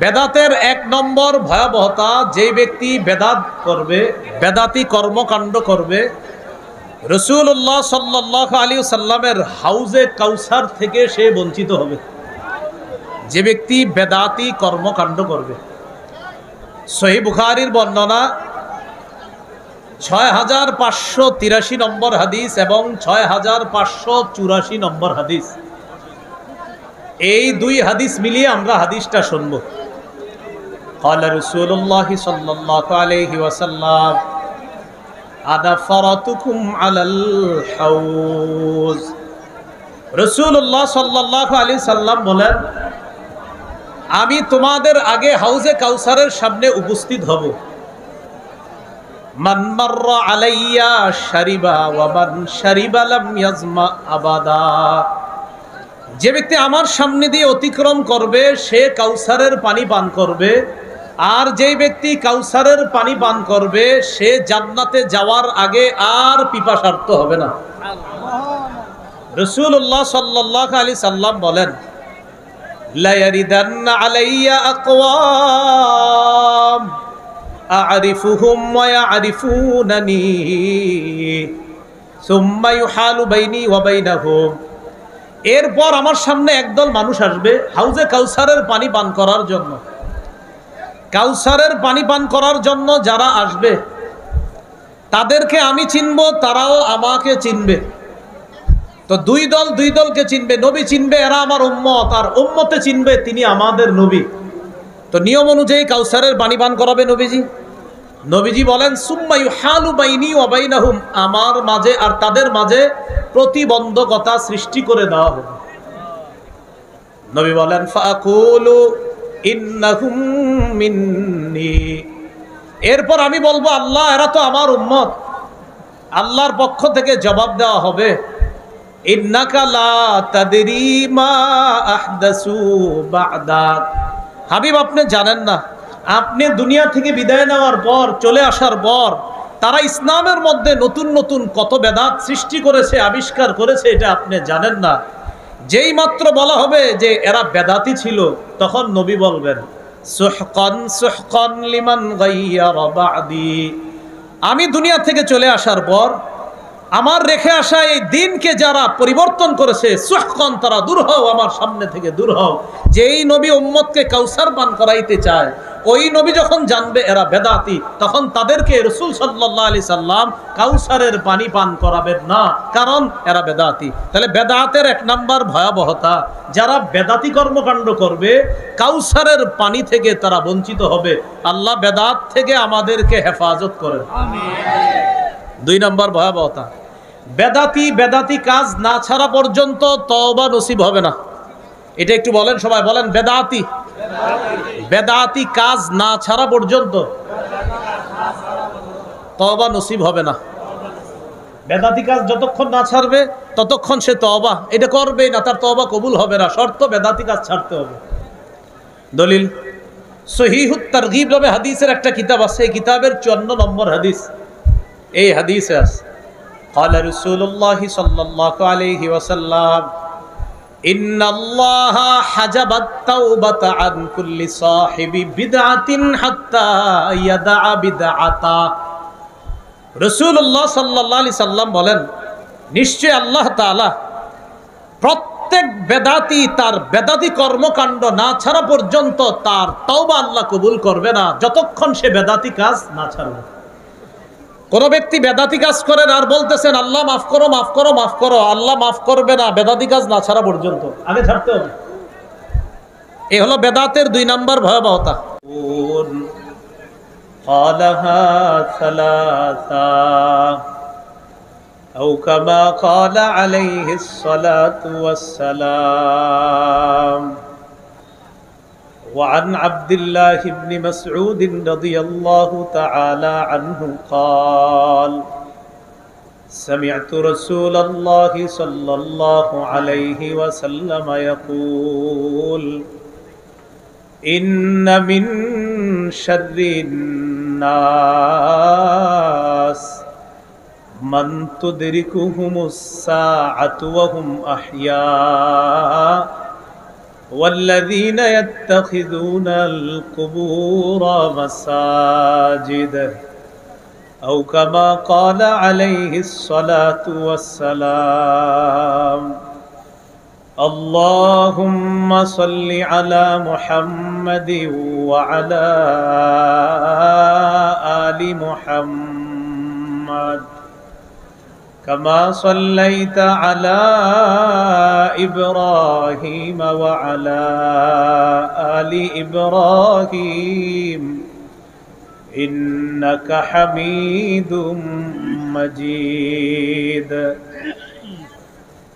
বেদাতের এক নম্বর ভয়াবহতা, যে ব্যক্তি বেদাত করবে, বেদাতি কর্মকাণ্ড করবে, রাসূলুল্লাহ সাল্লাল্লাহু আলাইহি ওয়াসাল্লামের হাউজে কাউসার থেকে সে বঞ্চিত হবে। যে ব্যক্তি বেদাতি কর্মকাণ্ড করবে, সহিহ বুখারীর বর্ণনা 6583 নম্বর হাদিস এবং 6584 নম্বর হাদিস, এই দুই হাদিস মিলিয়ে আমরা হাদিসটা শুনব। قال رسول الله صلى الله عليه وسلم انا فرطكم على الحوض। রাসূলুল্লাহ সাল্লাল্লাহু আলাইহি সাল্লাম বলেন, আমি তোমাদের আগে হাউজে কাউসারের সামনে উপস্থিত হব। মান মাররা আলাইয়া শারিবা ওয়া মান শারিবা লাম ইয়াজমা আবাদা। যে ব্যক্তি আমার সামনে দিয়ে অতিক্রম করবে সে কাউসারের পানি পান করবে, আর যেই ব্যক্তি কাউসারের পানি পান করবে সে জান্নাতে যাওয়ার আগে আর পিপাসার্ত হবে না। রাসূলুল্লাহ সাল্লাল্লাহু আলাইহি সাল্লাম বলেন, লা ইয়ারিদান্না আলাইয়া আকওয়াম আ'রিফুহুম ওয়া ইয়া'রিফুনানি সুম্মা ইউহালু বাইনি ওয়া বাইনাহুম। এরপর আমার সামনে একদল মানুষ আসবে হাউজে কাউসারের পানি পান করার জন্য। কাউসারের পানি পান করার জন্য যারা আসবে তাদেরকে আমি চিনব, তারাও আমাকে চিনবে। তো দুই দলকে চিনবে, নবী চিনবে এরা আমার উম্মত, আর উম্মতে চিনবে তিনি আমাদের নবী। তো নিয়ম অনুযায়ী কাউসারের পানি পান করাবে নবীজি। নবীজি বলেন, সুম্মা ইউহালু বাইনি ওয়া বাইনাহুম, আমার মাঝে আর তাদের মাঝে প্রতিবন্ধকতা সৃষ্টি করে দেওয়া হবে। নবী বলেন, ফাকুলু ইন্নাহুম মিন্নি। এরপর আমি বলবো, আল্লাহ এরা তো আমার উম্মত। আল্লাহর পক্ষ থেকে জবাব দেওয়া হবে, ইন্নাকা লা তাদরি মা আহদাসু বা'দাক। হাবিব, আপনি জানেন না, আপনি দুনিয়া থেকে বিদায় নেওয়ার পর, চলে আসার পর তারা ইসলামের মধ্যে নতুন নতুন কত বেদাত সৃষ্টি করেছে, আবিষ্কার করেছে, এটা আপনি জানেন না। যেই মাত্র বলা হবে যে এরা বেদাতি ছিল, তখন নবী বলবেন, সুহকান সুহকান লিমান গায়্যারা বা'দি। আমি দুনিয়া থেকে চলে আসার পর আমার রেখে আসা এই দিনকে যারা পরিবর্তন করেছে, সুহকান, তারা দূর হও, আমার সামনে থেকে দূর হও। যেই নবী উম্মতকে কাউসার পান করাইতে চায়, ওই নবী যখন জানবে এরা বেদাতি, তখন তাদেরকে রাসূল সাল্লাল্লাহু আলাইহি সাল্লাম কাউসারের পানি পান করাবেন না, কারণ এরা বেদাতি। তাহলে বেদাতের এক নাম্বার ভয়াবহতা, যারা বেদাতি কর্মকাণ্ড করবে কাউসারের পানি থেকে তারা বঞ্চিত হবে। আল্লাহ বেদাত থেকে আমাদেরকে হেফাজত করেন, আমিন। দুই নাম্বার ভয়াবহতা, বেদাতি কাজ না ছাড়া পর্যন্ত তওবা নসিব হবে না। এটা একটু বলেন, সবাই বলেন, বেদাতি কাজ না ছাড়া পর্যন্ত তওবা নসিব হবে না। বেদাতি কাজ যতক্ষণ না ছাড়বে ততক্ষণ সে তওবা এটা করবেই না, তার তওবা কবুল হবে না। শর্ত বেদাতি কাজ ছাড়তে হবে। দলিল, সহিহুত তারগীব নামে হাদিসের একটা কিতাব আছে, এই কিতাবের 54 নম্বর হাদিস। এই হাদিসে আছে, قال رسول الله صلى الله عليه وسلم إن الله حجب التوبة عن كل صاحب بدعة حتى يدع بدعته। রাসূলুল্লাহ সাল্লাল্লাহু আলাইহি সাল্লাম বলেন, নিশ্চয় আল্লাহ তাআলা প্রত্যেক বেদাতি তার বেদাতি কর্মকাণ্ড না ছাড়া পর্যন্ত তার তওবা আল্লাহ কবুল করবে না, যতক্ষণ সে বেদাতি কাজ না ছাড়বে। কোন ব্যক্তি বেদাতি কাজ করেন আর বলতেছেন আল্লাহ মাফ করো, মাফ করো, মাফ করো, আল্লাহ মাফ করবে না বেদাতি কাজ না ছাড়া পর্যন্ত, আগে ছাড়তে হবে। এই হলো বেদাতের দুই নাম্বার ভয়াবহতা। قالها ثلاثا أو كما قال عليه الصلاة والسلام. وعن عبد الله بن مسعود رضي الله تعالى عنه قال سمعت رسول الله صلى الله عليه وسلم يقول إن من شر الناس من تدركهم الساعة وهم أحياء والذين يتخذون القبور مساجد أو كما قال عليه الصلاة والسلام اللهم صل على محمد وعلى آل محمد كما صليت على إبراهيم وعلى آل إبراهيم إنك حميد مجيد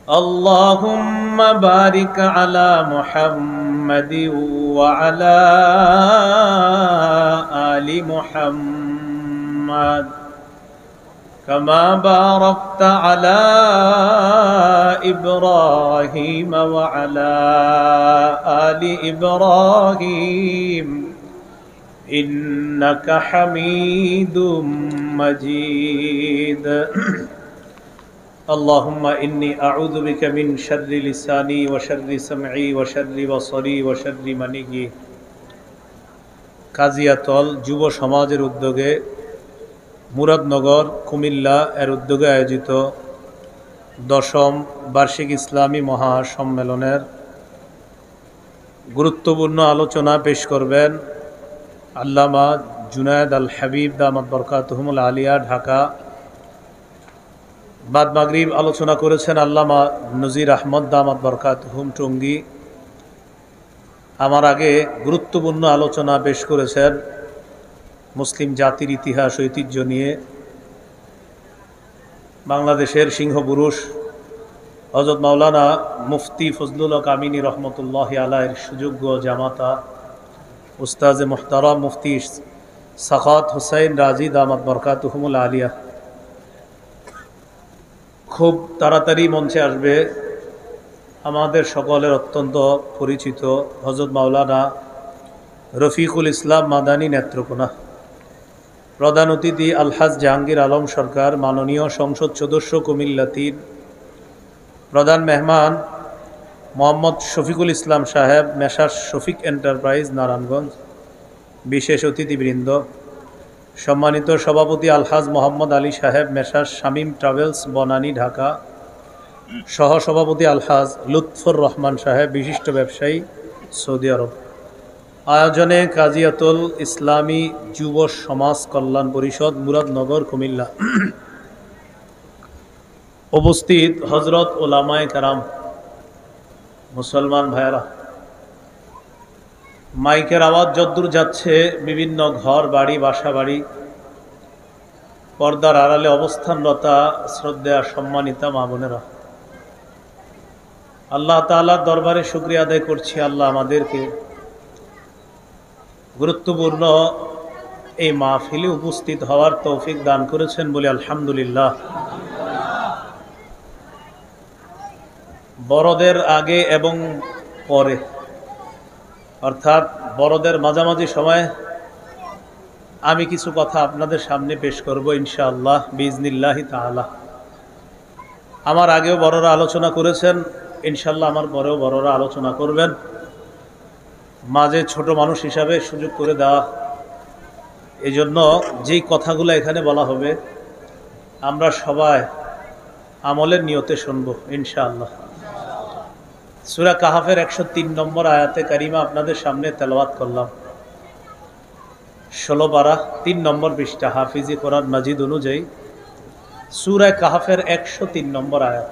اللهم بارك على محمد وعلى آل محمد كما باركت على إبراهيم وعلى آل إبراهيم إنك حميد مجيد اللهم إني أعوذ بك من شر لساني وشر سمعي وشر بصري وشر مني কাজিয়াতল যুব সমাজের উদ্যোগে মুরাদনগর কুমিল্লা এর উদ্যোগে আয়োজিত 10ম বার্ষিক ইসলামী মহাসম্মেলনের গুরুত্বপূর্ণ আলোচনা পেশ করবেন আল্লামা জুনায়েদ আল হাবিব দামাত বরকাতুহুমুল আলিয়া, ঢাকা। বাদ মাগরিব আলোচনা করেছেন আল্লামা নজির আহমদ দামাত বরকাতুহুম টঙ্গী। আমার আগে গুরুত্বপূর্ণ আলোচনা পেশ করেছেন মুসলিম জাতির ইতিহাস ঐতিহ্য নিয়ে বাংলাদেশের সিংহপুরুষ হযরত মাওলানা মুফতি ফজলুল হক আমিনী রহমতুল্লাহি আলাইহির সুযোগ্য জামাতা উস্তাজে মুহতারাম মুফতি সাখাত হুসাইন রাজি দামাত বরকাতুহুমুল আলিয়া খুব তাড়াতাড়ি মঞ্চে আসবে আমাদের সকলের অত্যন্ত পরিচিত হযরত মাওলানা রফিকুল ইসলাম মাদানী নেত্রকোনা। প্রধান অতিথি আলহাজ জাহাঙ্গীর আলম সরকার, মাননীয় সংসদ সদস্য কুমিল্লা 3। প্রধান মেহমান মোহাম্মদ শফিকুল ইসলাম সাহেব, মেসার্স শফিক এন্টারপ্রাইজ, নারায়ণগঞ্জ। বিশেষ অতিথিবৃন্দ, সম্মানিত সভাপতি আলহাজ মোহাম্মদ আলী সাহেব, মেসার্স শামীম ট্রাভেলস, বনানী, ঢাকা। সহসভাপতি আলহাজ লুৎফর রহমান সাহেব, বিশিষ্ট ব্যবসায়ী, সৌদি আরব। আয়োজনে কাজিয়াতুল ইসলামী যুব সমাজ কল্যাণ পরিষদ, মুরাদনগর, কুমিল্লা। উপস্থিত হজরত ওলামায়ে কেরাম, মুসলমান ভাইয়েরা, মাইকের আওয়াজ যদ্দূর যাচ্ছে বিভিন্ন ঘর বাড়ি, বাসা বাড়ি, পর্দার আড়ালে অবস্থানরতা শ্রদ্ধা সম্মানিতা মা বোনেরা, আল্লাহ তাআলার দরবারে শুকরিয়া আদায় করছি আল্লাহ আমাদেরকে গুরুত্বপূর্ণ এই মাহফিলে উপস্থিত হওয়ার তৌফিক দান করেছেন বলে আলহামদুলিল্লাহ। বড়দের আগে এবং পরে, অর্থাৎ বড়দের মাঝামাঝি সময় আমি কিছু কথা আপনাদের সামনে পেশ করব ইনশাআল্লাহ বিইজনিল্লাহি তাআলা। আমার আগেও বড়রা আলোচনা করেছেন, ইনশাআল্লাহ আমার পরেও বড়রা আলোচনা করবেন। মাঝে ছোট মানুষ হিসাবে সুযোগ করে দেওয়া, এই জন্য যেই কথাগুলো এখানে বলা হবে আমরা সবাই আমলের নিয়তে শুনব ইনশাআল্লাহ। সূরা কাহাফের 103 নম্বর আয়াতে কারিমা আপনাদের সামনে তেলাওয়াত করলাম। 16 পারা 3 নম্বর পৃষ্ঠা, হাফিজি কোরআন মাজিদ অনুযায়ী সূরা কাহাফের 103 নম্বর আয়াত।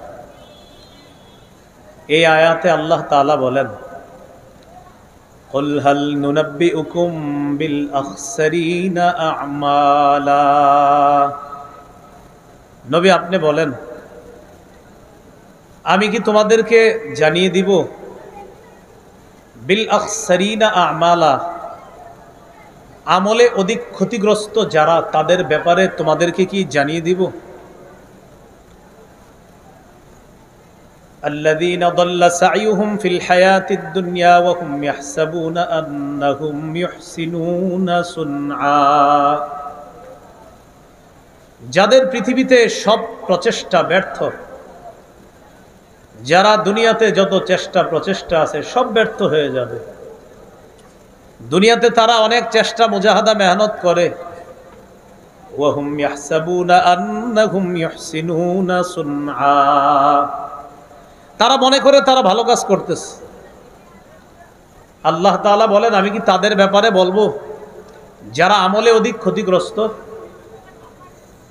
এই আয়াতে আল্লাহ তাআলা বলেন, কুল হাল নুনাব্বিউকুম বিল আখসারিনা আমালা। নবী আপনি বলেন, আমি কি তোমাদেরকে জানিয়ে দিব বিল আখসারিনা আমালা, আমলে অধিক ক্ষতিগ্রস্ত যারা, তাদের ব্যাপারে তোমাদেরকে কি জানিয়ে দিব? الذين ضل سعيهم في الحياة الدنيا وهم يحسبون أنهم يحسنون صنعا। যাদের পৃথিবীতে সব প্রচেষ্টা ব্যর্থ, যারা দুনিয়াতে যত চেষ্টা প্রচেষ্টা আছে সব ব্যর্থ হয়ে যাবে। দুনিয়াতে তারা অনেক চেষ্টা মুজাহাদা মেহনত করে, ওয়াহুম ইয়াহসাবুনা আন্নাহুম ইউহসিনুনা সুনআ, তারা মনে করে তারা ভালো কাজ করতেছে। আল্লাহ তাআলা বলেন, আমি কি তাদের ব্যাপারে বলবো যারা আমলে অধিক ক্ষতিগ্রস্ত?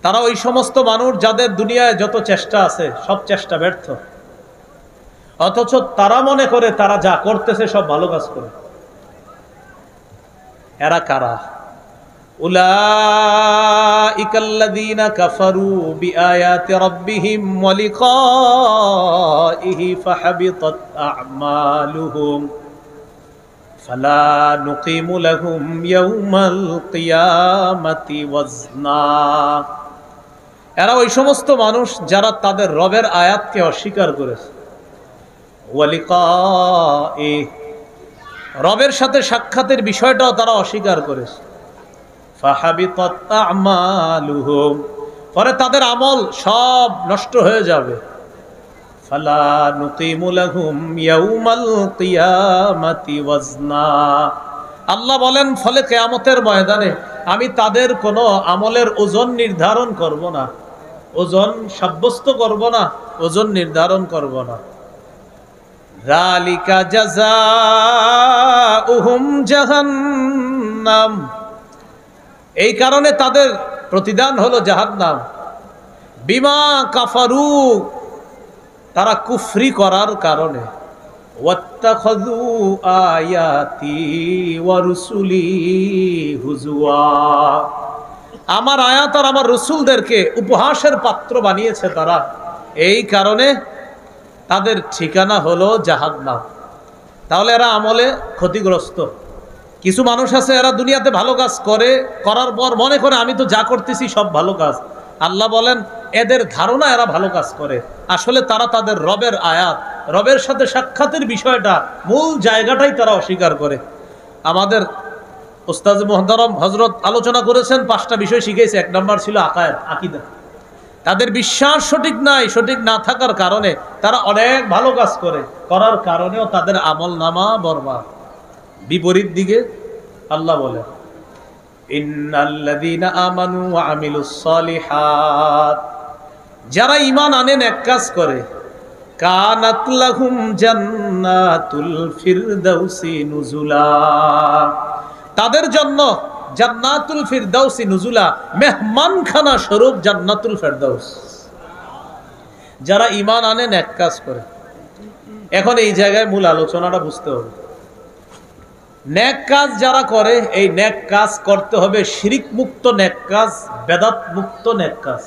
তারা ওই সমস্ত মানুষ যাদের দুনিয়ায় যত চেষ্টা আছে সব চেষ্টা ব্যর্থ, অথচ তারা মনে করে তারা যা করতেছে সব ভালো কাজ করে। এরা কারা? উলাইকাল্লাযীনা কাফারু বিআয়াতি রাব্বিহিম ওয়া লিকাইহি ফাহাবিতাত আ'মালুহুম ফালা নুকিমু লাহুম ইয়াওমাল কিয়ামাতি ওয়াজনা। এরা ওই সমস্ত মানুষ যারা তাদের রবের আয়াতকে অস্বীকার করেছে, ওয়া লিকাইহি, রবের সাথে সাক্ষাতের বিষয়টাও তারা অস্বীকার করেছে। ফাহাবিতাত আ'মালুহুম, পরে তাদের আমল সব নষ্ট হয়ে যাবে। ফালা নুকিমু লাহুম ইয়াওমাল কিয়ামাতি ওয়াজনা, আল্লাহ বলেন ফলে কিয়ামতের ময়দানে আমি তাদের কোনো আমলের ওজন নির্ধারণ করব না, ওজন সাব্যস্ত করব না, ওজন নির্ধারণ করব না। যালিকা জাযাউহুম জাহান্নাম, এই কারণে তাদের প্রতিদান হলো জাহান্নাম। বিমা কাফারু, তারা কুফরি করার কারণে। ওয়াত্তাখাযু আয়াতি ওয়া রুসুলি হুজুয়া, আমার আয়াত আর আমার রসুলদেরকে উপহাসের পাত্র বানিয়েছে তারা, এই কারণে তাদের ঠিকানা হলো জাহান্নাম। তাহলে এরা আমলে ক্ষতিগ্রস্ত। কিছু মানুষ আছে এরা দুনিয়াতে ভালো কাজ করে, করার পর মনে করে আমি তো যা করতেছি সব ভালো কাজ। আল্লাহ বলেন এদের ধারণা এরা ভালো কাজ করে, আসলে তারা তাদের রবের আয়াত, রবের সাথে সাক্ষাতের বিষয়টা, মূল জায়গাটাই তারা অস্বীকার করে। আমাদের উস্তাদ মুহতারাম হযরত আলোচনা করেছেন, 5টা বিষয় শিখেছে। 1 নম্বর ছিল আকায়েদ, আকীদা। তাদের বিশ্বাস সঠিক নাই, সঠিক না থাকার কারণে তারা অনেক ভালো কাজ করে, করার কারণেও তাদের আমলনামা বরবাদ। বিপরীত দিকে আল্লাহ বলেন, ইন্নাল্লাযীনা আমানু ওয়া আমিলুস সালিহাত, যারা ঈমান আনে নেক কাজ করে, কানাত লাহুম জান্নাতুল ফিরদাউসি নুজুলা, তাদের জন্য জান্নাতুল ফিরদাউসি নুজুলা, মেহমানখানা স্বরূপ জান্নাতুল ফিরদাউস। যারা ঈমান আনে নেক কাজ করে। এখন এই জায়গায় মূল আলোচনাটা বুঝতে হবে। নেক কাজ যারা করে, এই নেক কাজ করতে হবে শিরিক মুক্ত নেক কাজ, বেদাত মুক্ত নেক কাজ।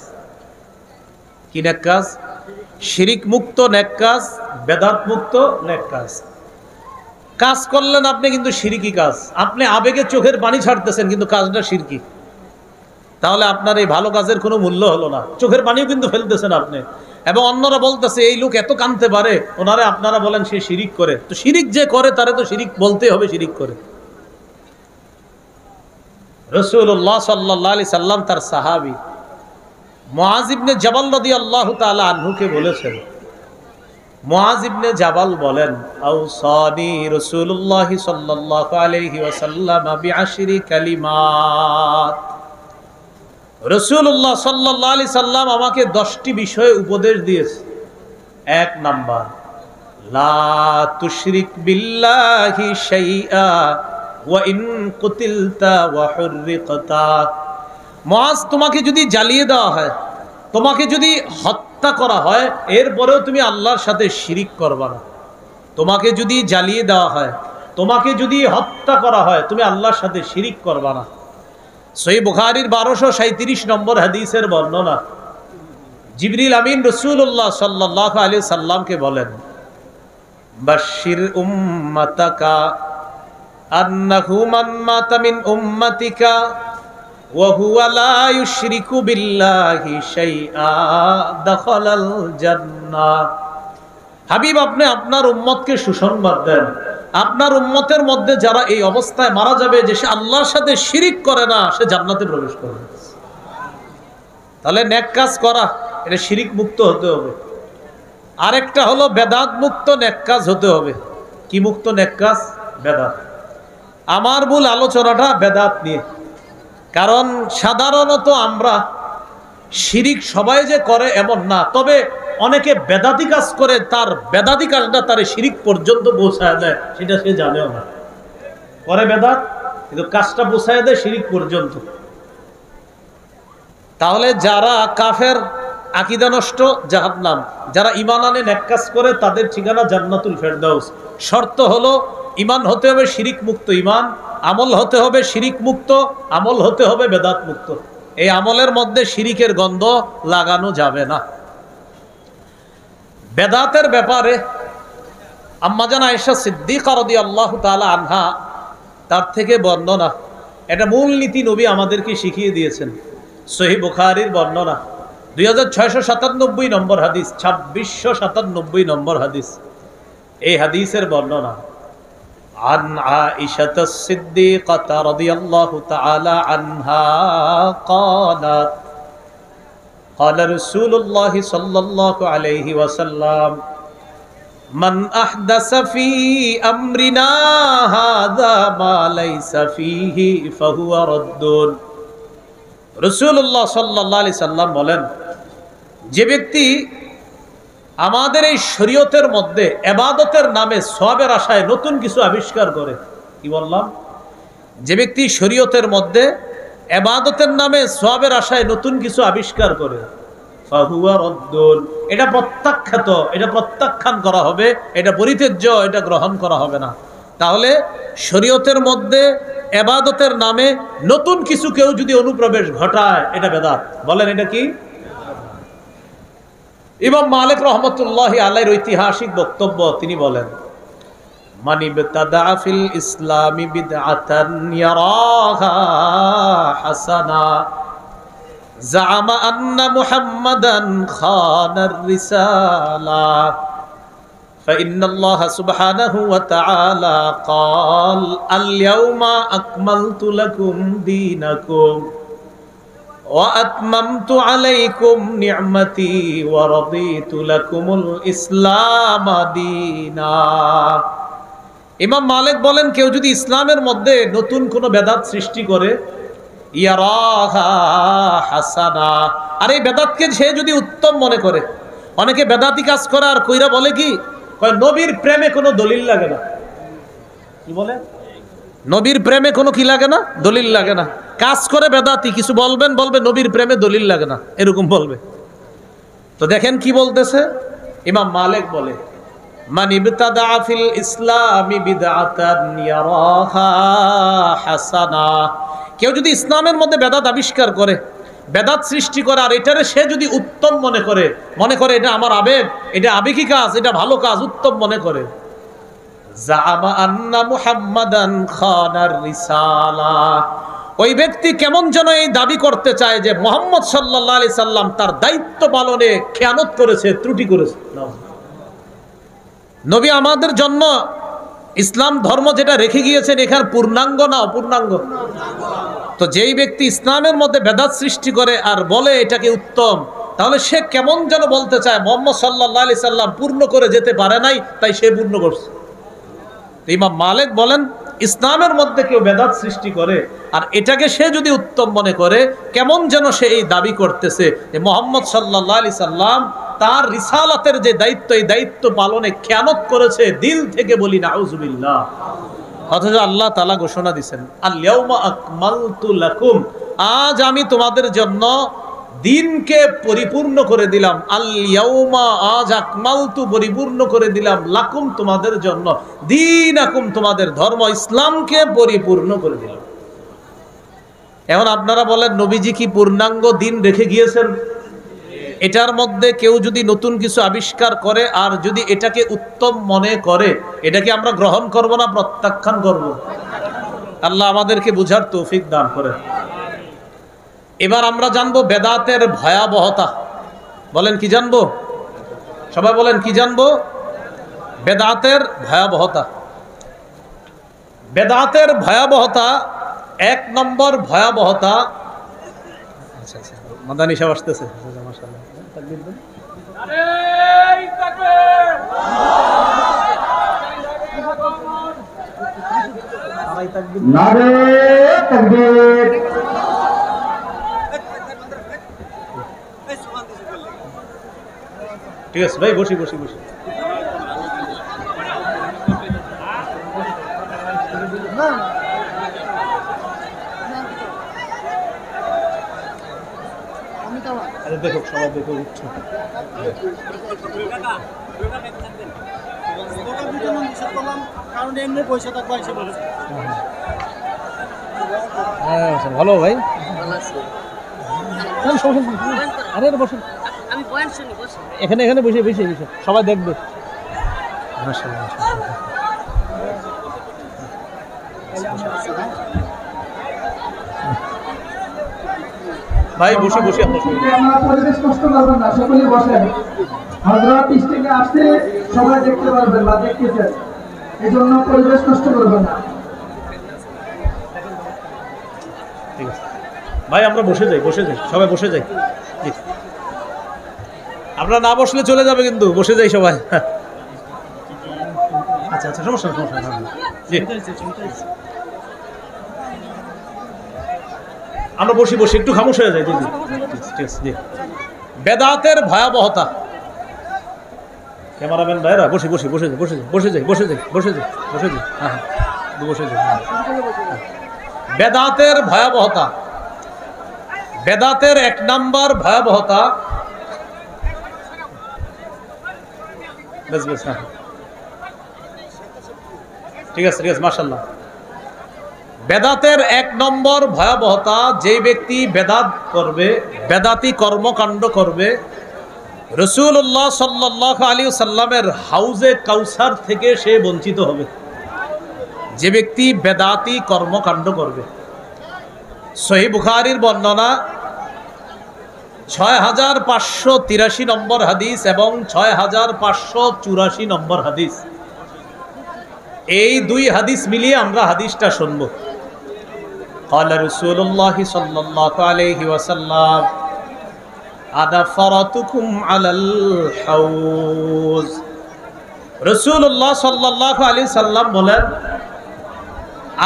কি নেক কাজ? শিরিক মুক্ত নেক কাজ, বেদাত মুক্ত নেক কাজ। কাজ করলেন আপনি কিন্তু শিরকি কাজ, আপনি আবেগে চোখের পানি ছাড়তেছেন কিন্তু কাজটা শিরকি, তাহলে আপনার এই ভালো কাজের কোনো মূল্য হলো না। চোখের পানিও কিন্তু ফেলতেছেন আপনি, এবং অন্যরা বলতেছে এই লোক এত কাঁদতে পারে, ওনারে আপনারা বলেন সে শিরিক করে। তো শিরিক যে করে তারে তো শিরিক বলতেই হবে, শিরিক করে। রাসূলুল্লাহ সাল্লাল্লাহু আলাইহি সাল্লাম তার সাহাবী মুআয ইবনে জাবাল রাদিয়াল্লাহু তাআলা আনহুকে বলেছেন, মুআয ইবনে জাবাল বলেন, আওসানি রাসূলুল্লাহ সাল্লাল্লাহু আলাইহি ওয়াসাল্লাম বিআশরি কালিমাত, রাসূলুল্লাহ সাল্লাল্লাহু আলাইহি সাল্লাম আমাকে 10টি বিষয়ে উপদেশ দিয়েছে। 1 নাম্বার, লা তুশরিক বিল্লাহি শাইআ ওয়া ইন কুতিলতা ওয়া হুররিকতা। মুআয, তোমাকে যদি জ্বালিয়ে দেওয়া হয়, তোমাকে যদি হত্যা করা হয়, এরপরেও তুমি আল্লাহর সাথে শিরিক করবা না। তোমাকে যদি জ্বালিয়ে দেওয়া হয়, তোমাকে যদি হত্যা করা হয়, তুমি আল্লাহর সাথে শিরিক করবা না। সহিহ বুখারীর 1237 নম্বর হাদিসের বর্ণনা, জিবরিল আমিন রাসূলুল্লাহ সাল্লাল্লাহু আলাইহি সাল্লামকে বলেন, বাশশির উম্মাতাকা আন্নাহু মান মাতা মিন উম্মাতিকা ওয়া হুয়া লা ইউশরিকু বিল্লাহি শাইআ দাখালাল জান্নাহ। হাবিব, আপনি আপনার উম্মতকে সুসংবাদ দেন, আপনার উম্মতের মধ্যে যারা এই অবস্থায় মারা যাবে যে সে আল্লাহর সাথে শিরিক করে না, সে জান্নাতে প্রবেশ করবে। তাহলে নেক কাজ করা, এটা শিরিক মুক্ত হতে হবে। আরেকটা হলো বেদাত মুক্ত নেক কাজ হতে হবে। কি মুক্ত নেক কাজ? বেদাত। আমার মূল আলোচনাটা বেদাত নিয়ে, কারণ সাধারণত আমরা শিরিক সবাই যে করে এমন না, তবে অনেকে বেদাতি কাজ করে, তার বেদাতি কাজটা তার শিরিক পর্যন্ত পৌঁছায় দেয়, সেটা সে জানেও না। করে বেদাত কিন্তু কাজটা পৌঁছায় দেয় শিরিক পর্যন্ত। তাহলে যারা কাফের, আকীদা নষ্ট, জাহান্নাম। যারা ঈমান আনে নেক কাজ করে তাদের ঠিকানা জান্নাতুল ফেরদাউস। শর্ত হলো ঈমান হতে হবে শিরিক মুক্ত ঈমান, আমল হতে হবে শিরিক মুক্ত, আমল হতে হবে বেদাত মুক্ত। এই আমলের মধ্যে শিরিকের গন্ধ লাগানো যাবে না। বেদাতের ব্যাপারে আম্মা জান আয়েশা সিদ্দিকা রাদিয়াল্লাহু তাআলা আনহা তার থেকে বর্ণনা, এটা মূল নীতি নবী আমাদেরকে শিখিয়ে দিয়েছেন। সহিহ বুখারীর বর্ণনা 2697 নম্বর হাদিস, 2697 নম্বর হাদিস। এই হাদিসের বর্ণনা عن عائشة الصديقة رضي الله تعالى عنها قالت قال رسول الله صلى الله عليه وسلم من أحدث في أمرنا هذا ما ليس فيه فهو رد। রাসূলুল্লাহ সাল্লাল্লাহু আলাইহি সাল্লাম বলেন, যে ব্যক্তি আমাদের এই শরীয়তের মধ্যে ইবাদতের নামে সওয়াবের আশায় নতুন কিছু আবিষ্কার করে, কি বললাম? যে ব্যক্তি শরীয়তের মধ্যে ইবাদতের নামে সওয়াবের আশায় নতুন কিছু আবিষ্কার করে, ফাহুয়া রাদ্দুন, এটা প্রত্যাখ্যাত, এটা প্রত্যাখ্যান করা হবে, এটা পরিত্যাজ্য, এটা গ্রহণ করা হবে না। তাহলে শরীয়তের মধ্যে ইবাদতের নামে নতুন কিছু কেউ যদি অনুপ্রবেশ ঘটায়, এটা বেদাত। বলেন এটা কি? ইমাম মালিক রহমতুল্লাহি আলাইহির ঐতিহাসিক বক্তব্য, তিনি বলেন, মান ইবতাদা ফিল ইসলামি বিদআতান ইয়ারাহা হাসানা জাআমা আন্না মুহাম্মাদান খানার রিসালা فإن الله سبحانه وتعالى قال اليوم أكملت لكم دينكم وأتممت عليكم نعمتي ورضيت لكم الإسلام دينا। ইমাম মালিক বলেন, কেউ যদি ইসলামের মধ্যে নতুন কোন বেদাত সৃষ্টি করে, ইয়ারাহা হাসানা, আর এই বেদাতকে সে যদি উত্তম মনে করে, অনেকে বেদাতি কাজ করে আর কইরা বলে কি, নবীর প্রেমে কোনো দলিল লাগে না। কি বলে? নবীর প্রেমে কোনো কি লাগে না? দলিল লাগে না। কাজ করে বেদাতি, কিছু বলবেন, বলবে নবীর প্রেমে দলিল লাগে না, এরকম বলবে। তো দেখেন কি বলতেছে ইমাম মালিক, বলে মান ইবতাদা ফিল ইসলামি বিদআতান ইয়ারাহা হাসানা, কেউ যদি ইসলামের মধ্যে বেদাত আবিষ্কার করে, বেদাত সৃষ্টি করে, আর এটারে সে যদি উত্তম মনে করে, এটা আমার আবেগ, এটা আবেগী কাজ, এটা ভালো কাজ, উত্তম মনে করে, জাআমা আন্না মুহাম্মাদান খানার রিসালা, ওই ব্যক্তি কেমন যেন এই দাবি করতে চায় যে মুহাম্মদ সাল্লাল্লাহু আলাইহি সাল্লাম তার দায়িত্ব পালনে খেয়ানত করেছে, ত্রুটি করেছে। নবী আমাদের জন্য ইসলাম ধর্ম যেটা রেখে গিয়েছেন, এখানে পূর্ণাঙ্গ না অপূর্ণাঙ্গ? তো যেই ব্যক্তি ইসলামের মধ্যে বেদাত সৃষ্টি করে আর বলে এটাকে উত্তম, তাহলে সে কেমন যেন বলতে চায় মুহাম্মদ সাল্লাল্লাহু আলাইহি সাল্লাম পূর্ণ করে যেতে পারে নাই, তাই সে পূর্ণ করছে। ইমাম মালিক বলেন, ইসলামের মধ্যে কেউ বেদাত সৃষ্টি করে আর এটাকে সে যদি উত্তম মনে করে, কেমন যেন সে এই দাবি করতেছে যে মুহাম্মদ সাল্লাল্লাহু আলাইহি সাল্লাম তার রিসালাতের যে দায়িত্ব, এই দায়িত্ব পালনে খেয়ানত করেছে। দিল থেকে বলি নাউজুবিল্লাহ। অথচ আল্লাহ তাআলা ঘোষণা দিয়েছেন, আল ইয়াউমা আকমালতু লাকুম, আজ আমি তোমাদের জন্য দিনকে পরিপূর্ণ করে দিলাম। আল ইয়াউমা, আজ আকমালতু, পরিপূর্ণ করে দিলাম, লাকুম, তোমাদের জন্য, দীনাকুম, তোমাদের ধর্ম ইসলামকে পরিপূর্ণ করে দিলাম। এখন আপনারা বলেন, নবীজি কি পূর্ণাঙ্গ দিন রেখে গিয়েছেন? এটার মধ্যে কেউ যদি নতুন কিছু আবিষ্কার করে আর যদি এটাকে উত্তম মনে করে, এটাকে আমরা গ্রহণ করব না প্রত্যাখ্যান করব? আল্লাহ আমাদেরকে বুঝার তৌফিক দান করেন। এবার আমরা জানবো বেদাতের ভয়াবহতা। বলেন কি জানবো? সবাই বলেন কি জানবো? বেদাতের ভয়াবহতা। বেদাতের ভয়াবহতা, এক নম্বর ভয়াবহতা, আচ্ছা আচ্ছা, মাদানী সাহেব আসতেছে, নারে তাকবীর। ঠিক আছে ভাই, বসি বসি বসি। দেখো সবাই দেখো উঠছে। ভালো ভাই, আরে বসুন, এখানে এখানে বসে বসে বসে সবাই দেখবে। ভাই বসে বসে আমরা পরিবেশ নষ্ট করবেন না, সকলে বসেন। হযরত স্টেজে আসছে, সবাই দেখতে পারবেন বা দেখতেছেন, এজন্য পরিবেশ নষ্ট করবেন না। ঠিক আছে ভাই, আমরা বসে যাই, বসে যাই, সবাই বসে যাই। আমরা না বসলে চলে যাবে, কিন্তু বসে যাই সবাই। আচ্ছা আচ্ছা, সমস্যা না, সমস্যা না। আমরা বসি বসি একটু খামোশ হয়ে যাই। ঠিক আছে। বেদাতের ভয়াবহতা। ক্যামেরাম্যান ভাইরা বসে বসে বসে যাই, বসে যাই, বসে যাই, বসে যাই, বসে যাই, বসে যাই। হ্যাঁ হ্যাঁ, বসে যাই। বেদাতের ভয়াবহতা। বেদাতের এক নাম্বার ভয়াবহতা, বেশ বেশ, হ্যাঁ ঠিক আছে, ঠিক আছে, মাশাআল্লাহ। বেদাতের এক নম্বর ভয়াবহতা, যে ব্যক্তি বেদাত করবে, বেদাতি কর্মকাণ্ড করবে, রাসূলুল্লাহ সাল্লাল্লাহু আলাইহি ওয়াসাল্লামের হাউজে কাউসার থেকে সে বঞ্চিত হবে। যে ব্যক্তি বেদাতি কর্মকাণ্ড করবে। সহিহ বুখারীর বর্ণনা 6583 নম্বর হাদিস এবং 6584 নম্বর হাদিস। এই দুই হাদিস মিলিয়ে আমরা হাদিসটা শুনবো। قال رسول الله صلى الله عليه وسلم انا فرطكم على الحوض। রাসূলুল্লাহ সাল্লাল্লাহু আলাইহি সাল্লাম বলেন,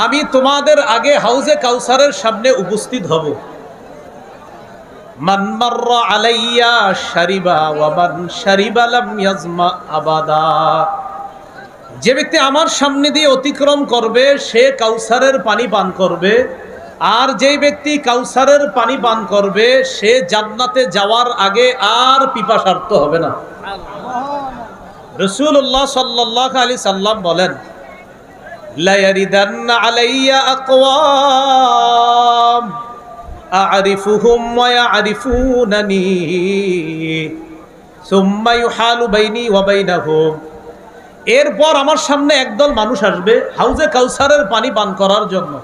আমি তোমাদের আগে হাউজে কাউসারের সামনে উপস্থিত হব। মান মাররা আলাইয়া শারিবা ওয়া মান শারিবা লাম ইয়াজমা আবাদা। যে ব্যক্তি আমার সামনে দিয়ে অতিক্রম করবে সে কাউসারের পানি পান করবে, আর যেই ব্যক্তি কাউসারের পানি পান করবে সে জান্নাতে যাওয়ার আগে আর পিপাসার্ত হবে না। রাসূলুল্লাহ সাল্লাল্লাহু আলাইহি সাল্লাম বলেন, লা ইয়ারিদান্না আলাইয়া আকওয়াম আ'রিফুহুম ওয়া ইয়া'রিফুনানি সুম্মা ইউহালু বাইনি ওয়া বাইনাহুম। এরপর আমার সামনে একদল মানুষ আসবে হাউজে কাউসারের পানি পান করার জন্য।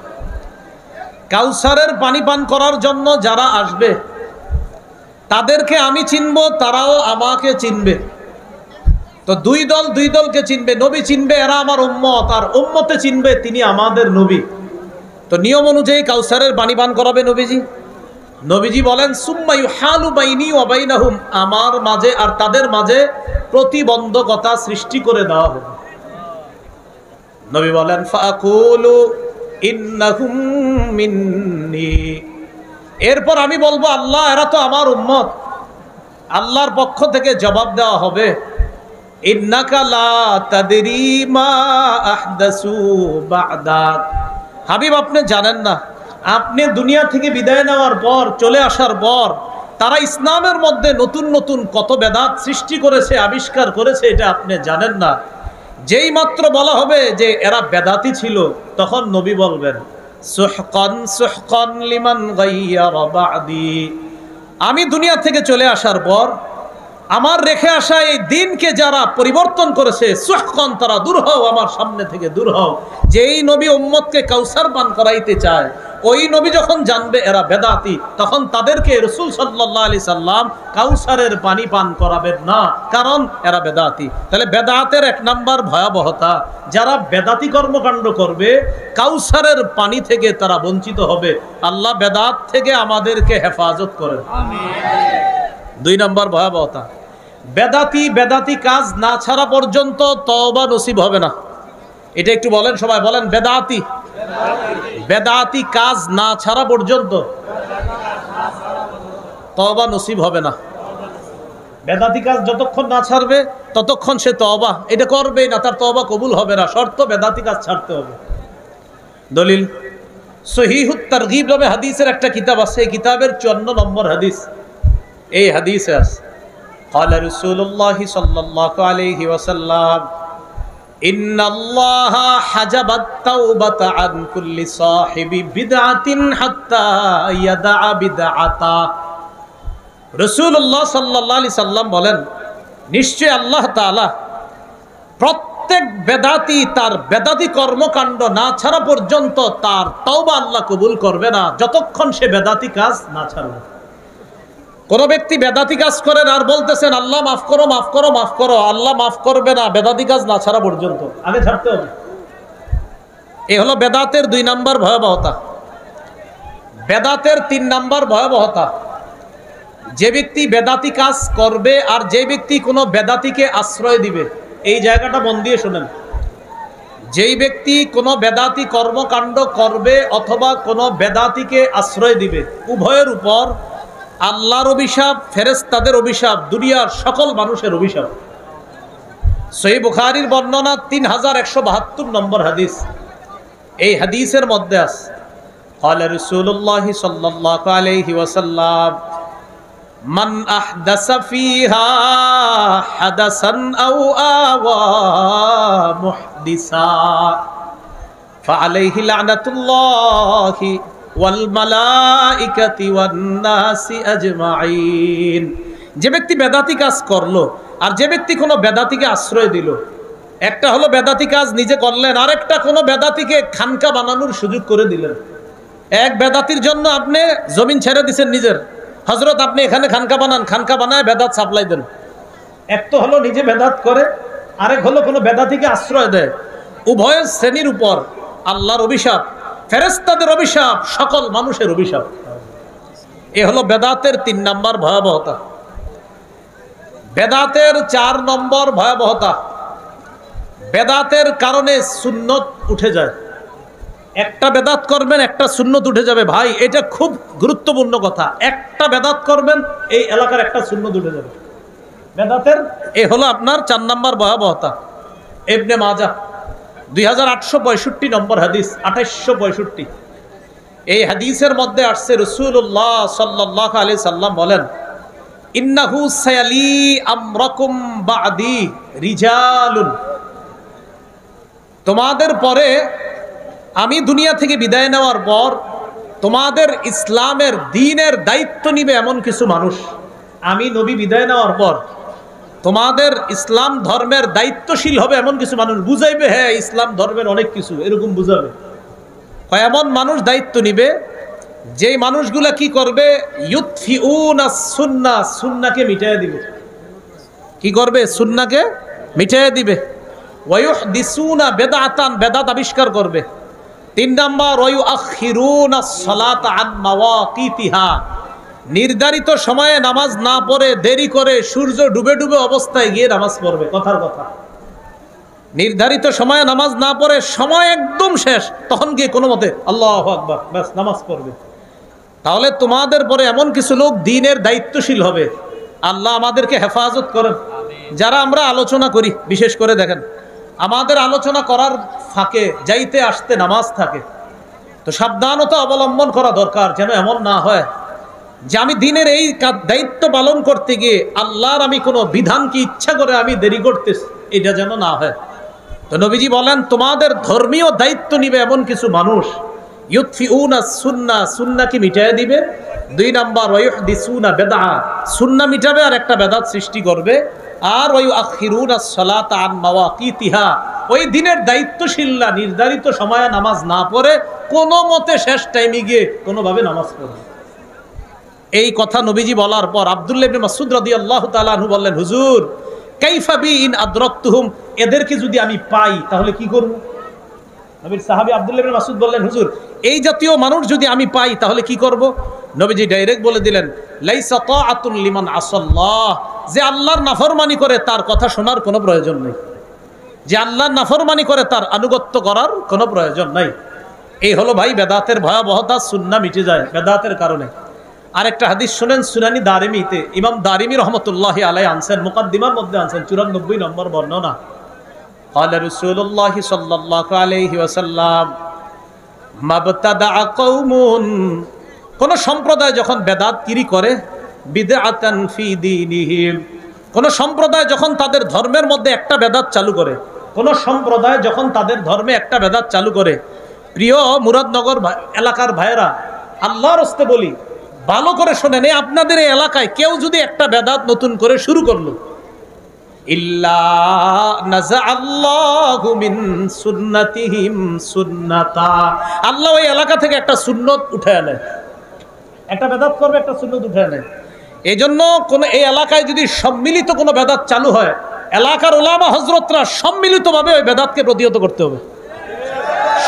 কাউসারের পানি পান করার জন্য যারা আসবে তাদেরকে আমি চিনব, তারাও আমাকে চিনবে। তো দুই দলকে চিনবে। নবী চিনবে এরা আমার উম্মত, আর উম্মতে চিনবে তিনি আমাদের নবী। তো নিয়ম অনুযায়ী কাউসারের পানি পান করাবে নবীজি। নবীজি বলেন, সুম্মা ইউহালু বাইনি ওয়া বাইনাহুম, আমার মাঝে আর তাদের মাঝে প্রতিবন্ধকতা সৃষ্টি করে দেওয়া হবে। নবী বলেন, ফাকুলু ইন্নাহুম মিন্নি। এরপর আমি বলবো, আল্লাহ এরা তো আমার উম্মত। আল্লাহর পক্ষ থেকে জবাব দেওয়া হবে, ইন্নাকা লা তাদরি মা আহদাসু বা'দাক। হাবিব আপনি জানেন না, আপনি দুনিয়া থেকে বিদায় নেওয়ার পর, চলে আসার পর তারা ইসলামের মধ্যে নতুন নতুন কত বেদাত সৃষ্টি করেছে, আবিষ্কার করেছে, এটা আপনি জানেন না। যেই মাত্র বলা হবে যে এরা বেদাতি ছিল, তখন নবী বলবেন, সুহকান সুহকান লিমান গায়্যারা বা'দি। আমি দুনিয়া থেকে চলে আসার পর আমার রেখে আসা এই দিনকে যারা পরিবর্তন করেছে, সুহকান, তারা দূর হও, আমার সামনে থেকে দূর হও। যেই নবী উম্মতকে কাউসার পান করাইতে চায়, ওই নবী যখন জানবে এরা বেদাতি, তখন তাদেরকে রাসূল সাল্লাল্লাহু আলাইহি সাল্লাম কাউসারের পানি পান করাবেন না, কারণ এরা বেদাতি। তাহলে বেদাতের এক নাম্বার ভয়াবহতা, যারা বেদাতি কর্মকাণ্ড করবে কাউসারের পানি থেকে তারা বঞ্চিত হবে। আল্লাহ বেদাত থেকে আমাদেরকে হেফাজত করেন। আমিন। দুই নাম্বার ভয়াবহতা, বেদাতি কাজ না ছাড়া পর্যন্ত তওবা নসিব হবে না। এটা একটু বলেন সবাই, বলেন বেদাতি কাজ না ছাড়া পর্যন্ত তওবা নসিব হবে না। বেদাতি কাজ যতক্ষণ না ছাড়বে ততক্ষণ সে তওবা এটা করবেই না, তার তওবা কবুল হবে না, শর্ত বেদাতি কাজ ছাড়তে হবে। দলিল সহিহুত তারগীব নামে হাদিসের একটা কিতাব আছে, এই কিতাবের 54 নম্বর হাদিস। এই হাদিসে আছে قال رسول الله صلى الله عليه وسلم إن الله حجب التوبة عن كل صاحب بدعة حتى يدع بدعته। রাসূলুল্লাহ সাল্লাল্লাহু আলাইহি সাল্লাম বলেন, নিশ্চয় আল্লাহ তাআলা প্রত্যেক বেদাতি তার বেদাতি কর্মকাণ্ড না ছাড়া পর্যন্ত তার তওবা আল্লাহ কবুল করবে না, যতক্ষণ সে বেদাতি কাজ না ছাড়বে। কোন ব্যক্তি বেদাতি কাজ করেন আর বলতেছেন আল্লাহ মাফ করো মাফ করো মাফ করো, আল্লাহ মাফ করবে না বেদাতি কাজ না ছাড়া পর্যন্ত, আগে ছাড়তে হবে। এই হলো বেদাতের 2 নাম্বার ভয়াবহতা। বেদাতের 3 নাম্বার ভয়াবহতা, যে ব্যক্তি বেদাতি কাজ করবে আর যে ব্যক্তি কোনো বেদাতিকে আশ্রয় দিবে। এই জায়গাটা মন দিয়ে শুনেন, যেই ব্যক্তি কোনো বেদাতি কর্মকাণ্ড করবে অথবা কোনো বেদাতিকে আশ্রয় দিবে, উভয়ের উপর আল্লাহর অভিশাপ, ফেরেশতাদের অভিশাপ, দুনিয়ার সকল মানুষের অভিশাপ। সহিহ বুখারীর বর্ণনা 3172 নম্বর হাদিস। এই হাদিসের মধ্যে আছে قال رسول الله صلى الله عليه وسلم من أحدث فيها حدثا أو آوى محدثا فعليه لعنة الله والملائكة والناس أجمعين। যে ব্যক্তি বেদাতি কাজ করলো আর যে ব্যক্তি কোনো বেদাতিকে আশ্রয় দিল, একটা হলো বেদাতি কাজ নিজে করলেন, আরেকটা কোনো বেদাতিকে খানকা বানানোর সুযোগ করে দিলেন। এক বেদাতির জন্য আপনি জমিন ছেড়ে দিচ্ছেন নিজের, হযরত আপনি এখানে খানকা বানান, খানকা বানায় বেদাত সাপ্লাই দেন। এক তো হলো নিজে বেদাত করে, আরেক হলো কোনো বেদাতিকে আশ্রয় দেয়। উভয় শ্রেণীর উপর আল্লাহর অভিশাপ, ফেরেশতাদের অভিশাপ, সকল মানুষের অভিশাপ। এ হলো বেদাতের 3 নাম্বার ভয়াবহতা। বেদাতের 4 নম্বর ভয়াবহতা, বেদাতের কারণে সুন্নত উঠে যায়। একটা বেদাত করবেন একটা সুন্নত উঠে যাবে। ভাই এটা খুব গুরুত্বপূর্ণ কথা, একটা বেদাত করবেন এই এলাকার একটা সুন্নত উঠে যাবে বেদাতের। এ হলো আপনার 4 নম্বর ভয়াবহতা। ইবনে মাজাহ 2865 নম্বর হাদিস, 2865। এই হাদিসের মধ্যে আসছে রাসূলুল্লাহ সাল্লাল্লাহু আলাইহি সাল্লাম বলেন, ইন্নাহু সায়ালি আমরাকুম বাদি রিজালুন, তোমাদের পরে আমি দুনিয়া থেকে বিদায় নেওয়ার পর তোমাদের ইসলামের দ্বীনের দায়িত্ব নিবে এমন কিছু মানুষ। আমি নবী বিদায় নেওয়ার পর তোমাদের ইসলাম ধর্মের দায়িত্বশীল হবে এমন কিছু মানুষ, বুঝাইবে হ্যাঁ ইসলাম ধর্মের অনেক কিছু, এরকম বুঝাবে। এমন মানুষ দায়িত্ব নিবে যেই মানুষগুলা কি করবে, ইউতফিউনা সুন্নাহ, সুন্নাহকে মিটাইয়া দিবে। কি করবে? সুন্নাহকে মিটাইয়া দিবে। ওয়ায়ুহদিসুনা বিদআতান, বেদাত আবিষ্কার করবে। 3 নাম্বার ওয়ায়ুআখিরুনা সালাতা আন মাওয়াকিতিহা, নির্ধারিত সময়ে নামাজ না পড়ে দেরি করে সূর্য ডুবে ডুবে অবস্থায় গিয়ে নামাজ পড়বে। কথার কথা, নির্ধারিত সময়ে নামাজ না পড়ে সময় একদম শেষ, তখন গিয়ে কোনো মতে আল্লাহু আকবার ব্যাস নামাজ পড়বে। তাহলে তোমাদের পরে এমন কিছু লোক দ্বীনের দায়িত্বশীল হবে। আল্লাহ আমাদেরকে হেফাজত করেন। যারা আমরা আলোচনা করি, বিশেষ করে দেখেন আমাদের আলোচনা করার ফাঁকে যাইতে আসতে নামাজ থাকে, তো সাবধানতা অবলম্বন করা দরকার, যেন এমন না হয় যে আমি দ্বীনের এই দায়িত্ব পালন করতে গিয়ে আল্লাহর আমি কোনো বিধানকে ইচ্ছা করে আমি দেরি করতেছি, এটা যেন না হয়। তো নবীজি বলেন তোমাদের ধর্মীয় দায়িত্ব নিবে এমন কিছু মানুষ, ইউতফিউনা সুন্নাহ, সুন্নাহকে মিটাইয়া দিবে। 2 নাম্বার ওয়ায়ুহদিসুনা বিদআ, সুন্নাহ মিটাবে আর একটা বেদাত সৃষ্টি করবে। আর ওয়ায়ুআখিরুনা সালাতা আন মাওয়াকিতিহা, ওই দিনের দায়িত্বশীলরা নির্ধারিত সময়ে নামাজ না পড়ে কোনো মতে শেষ টাইমে গিয়ে কোনোভাবে নামাজ পড়বে। এই কথা নবীজি বলার পর আব্দুল্লাহ ইবনে মাসউদ রাদিয়াল্লাহু তাআলা আনহু বললেন, হুজুর কাইফা বি ইন আদরাকতুহুম, এদেরকে যদি আমি পাই তাহলে কি করব? নবীর সাহাবী আব্দুল্লাহ ইবনে মাসউদ বললেন, হুজুর এই জাতীয় মানুষ যদি আমি পাই তাহলে কি করব? নবীজি ডাইরেক্ট বলে দিলেন, লাইসা তাআতুন লিমান আসাল্লাহ যে আল্লাহর নাফরমানি করে তার কথা শোনার কোনো প্রয়োজন নেই, যে আল্লাহর নাফরমানি করে তার আনুগত্য করার কোনো প্রয়োজন নাই। এই হলো ভাই বেদাতের ভয়াবহতা, সুন্নাহ মিটে যায় বেদাতের কারণে। আরেকটা হাদিস শুনেন, সুনানি দারিমিতে ইমাম দারিমি রহমতুল্লাহি আলাইহি আনছেন, মুকাদ্দিমার মধ্যে আনছেন 94 নম্বর বর্ণনা। قال رسول الله صلى الله عليه وسلم মাবতাদা কওমুন, কোন সম্প্রদায় যখন বেদাতগিরি করে, বিদআতান ফি দীনিহিম, কোন সম্প্রদায় যখন তাদের ধর্মের মধ্যে একটা বেদাত চালু করে, কোন সম্প্রদায় যখন তাদের ধর্মে একটা বেদাত চালু করে, প্রিয় মুরাদনগর এলাকার ভাইয়েরা, আল্লাহর রাস্তে বলি, ভালো করে শোনেন, আপনাদের এই এলাকায় কেউ যদি একটা বেদাত নতুন করে শুরু করলো, ইল্লা নাযাআল্লাহু মিন সুন্নাতিহিম সুন্নাতা, আল্লাহ ওই এলাকা থেকে একটা সুন্নত উঠায় নেয়, একটা বেদাত করবে, একটা সুন্নত উঠায় নেয়। এই জন্য কোন এই এলাকায় যদি সম্মিলিত কোনো বেদাত চালু হয়, এলাকার ওলামা হযরতরা সম্মিলিতভাবে ওই বেদাতকে প্রতিহত করতে হবে।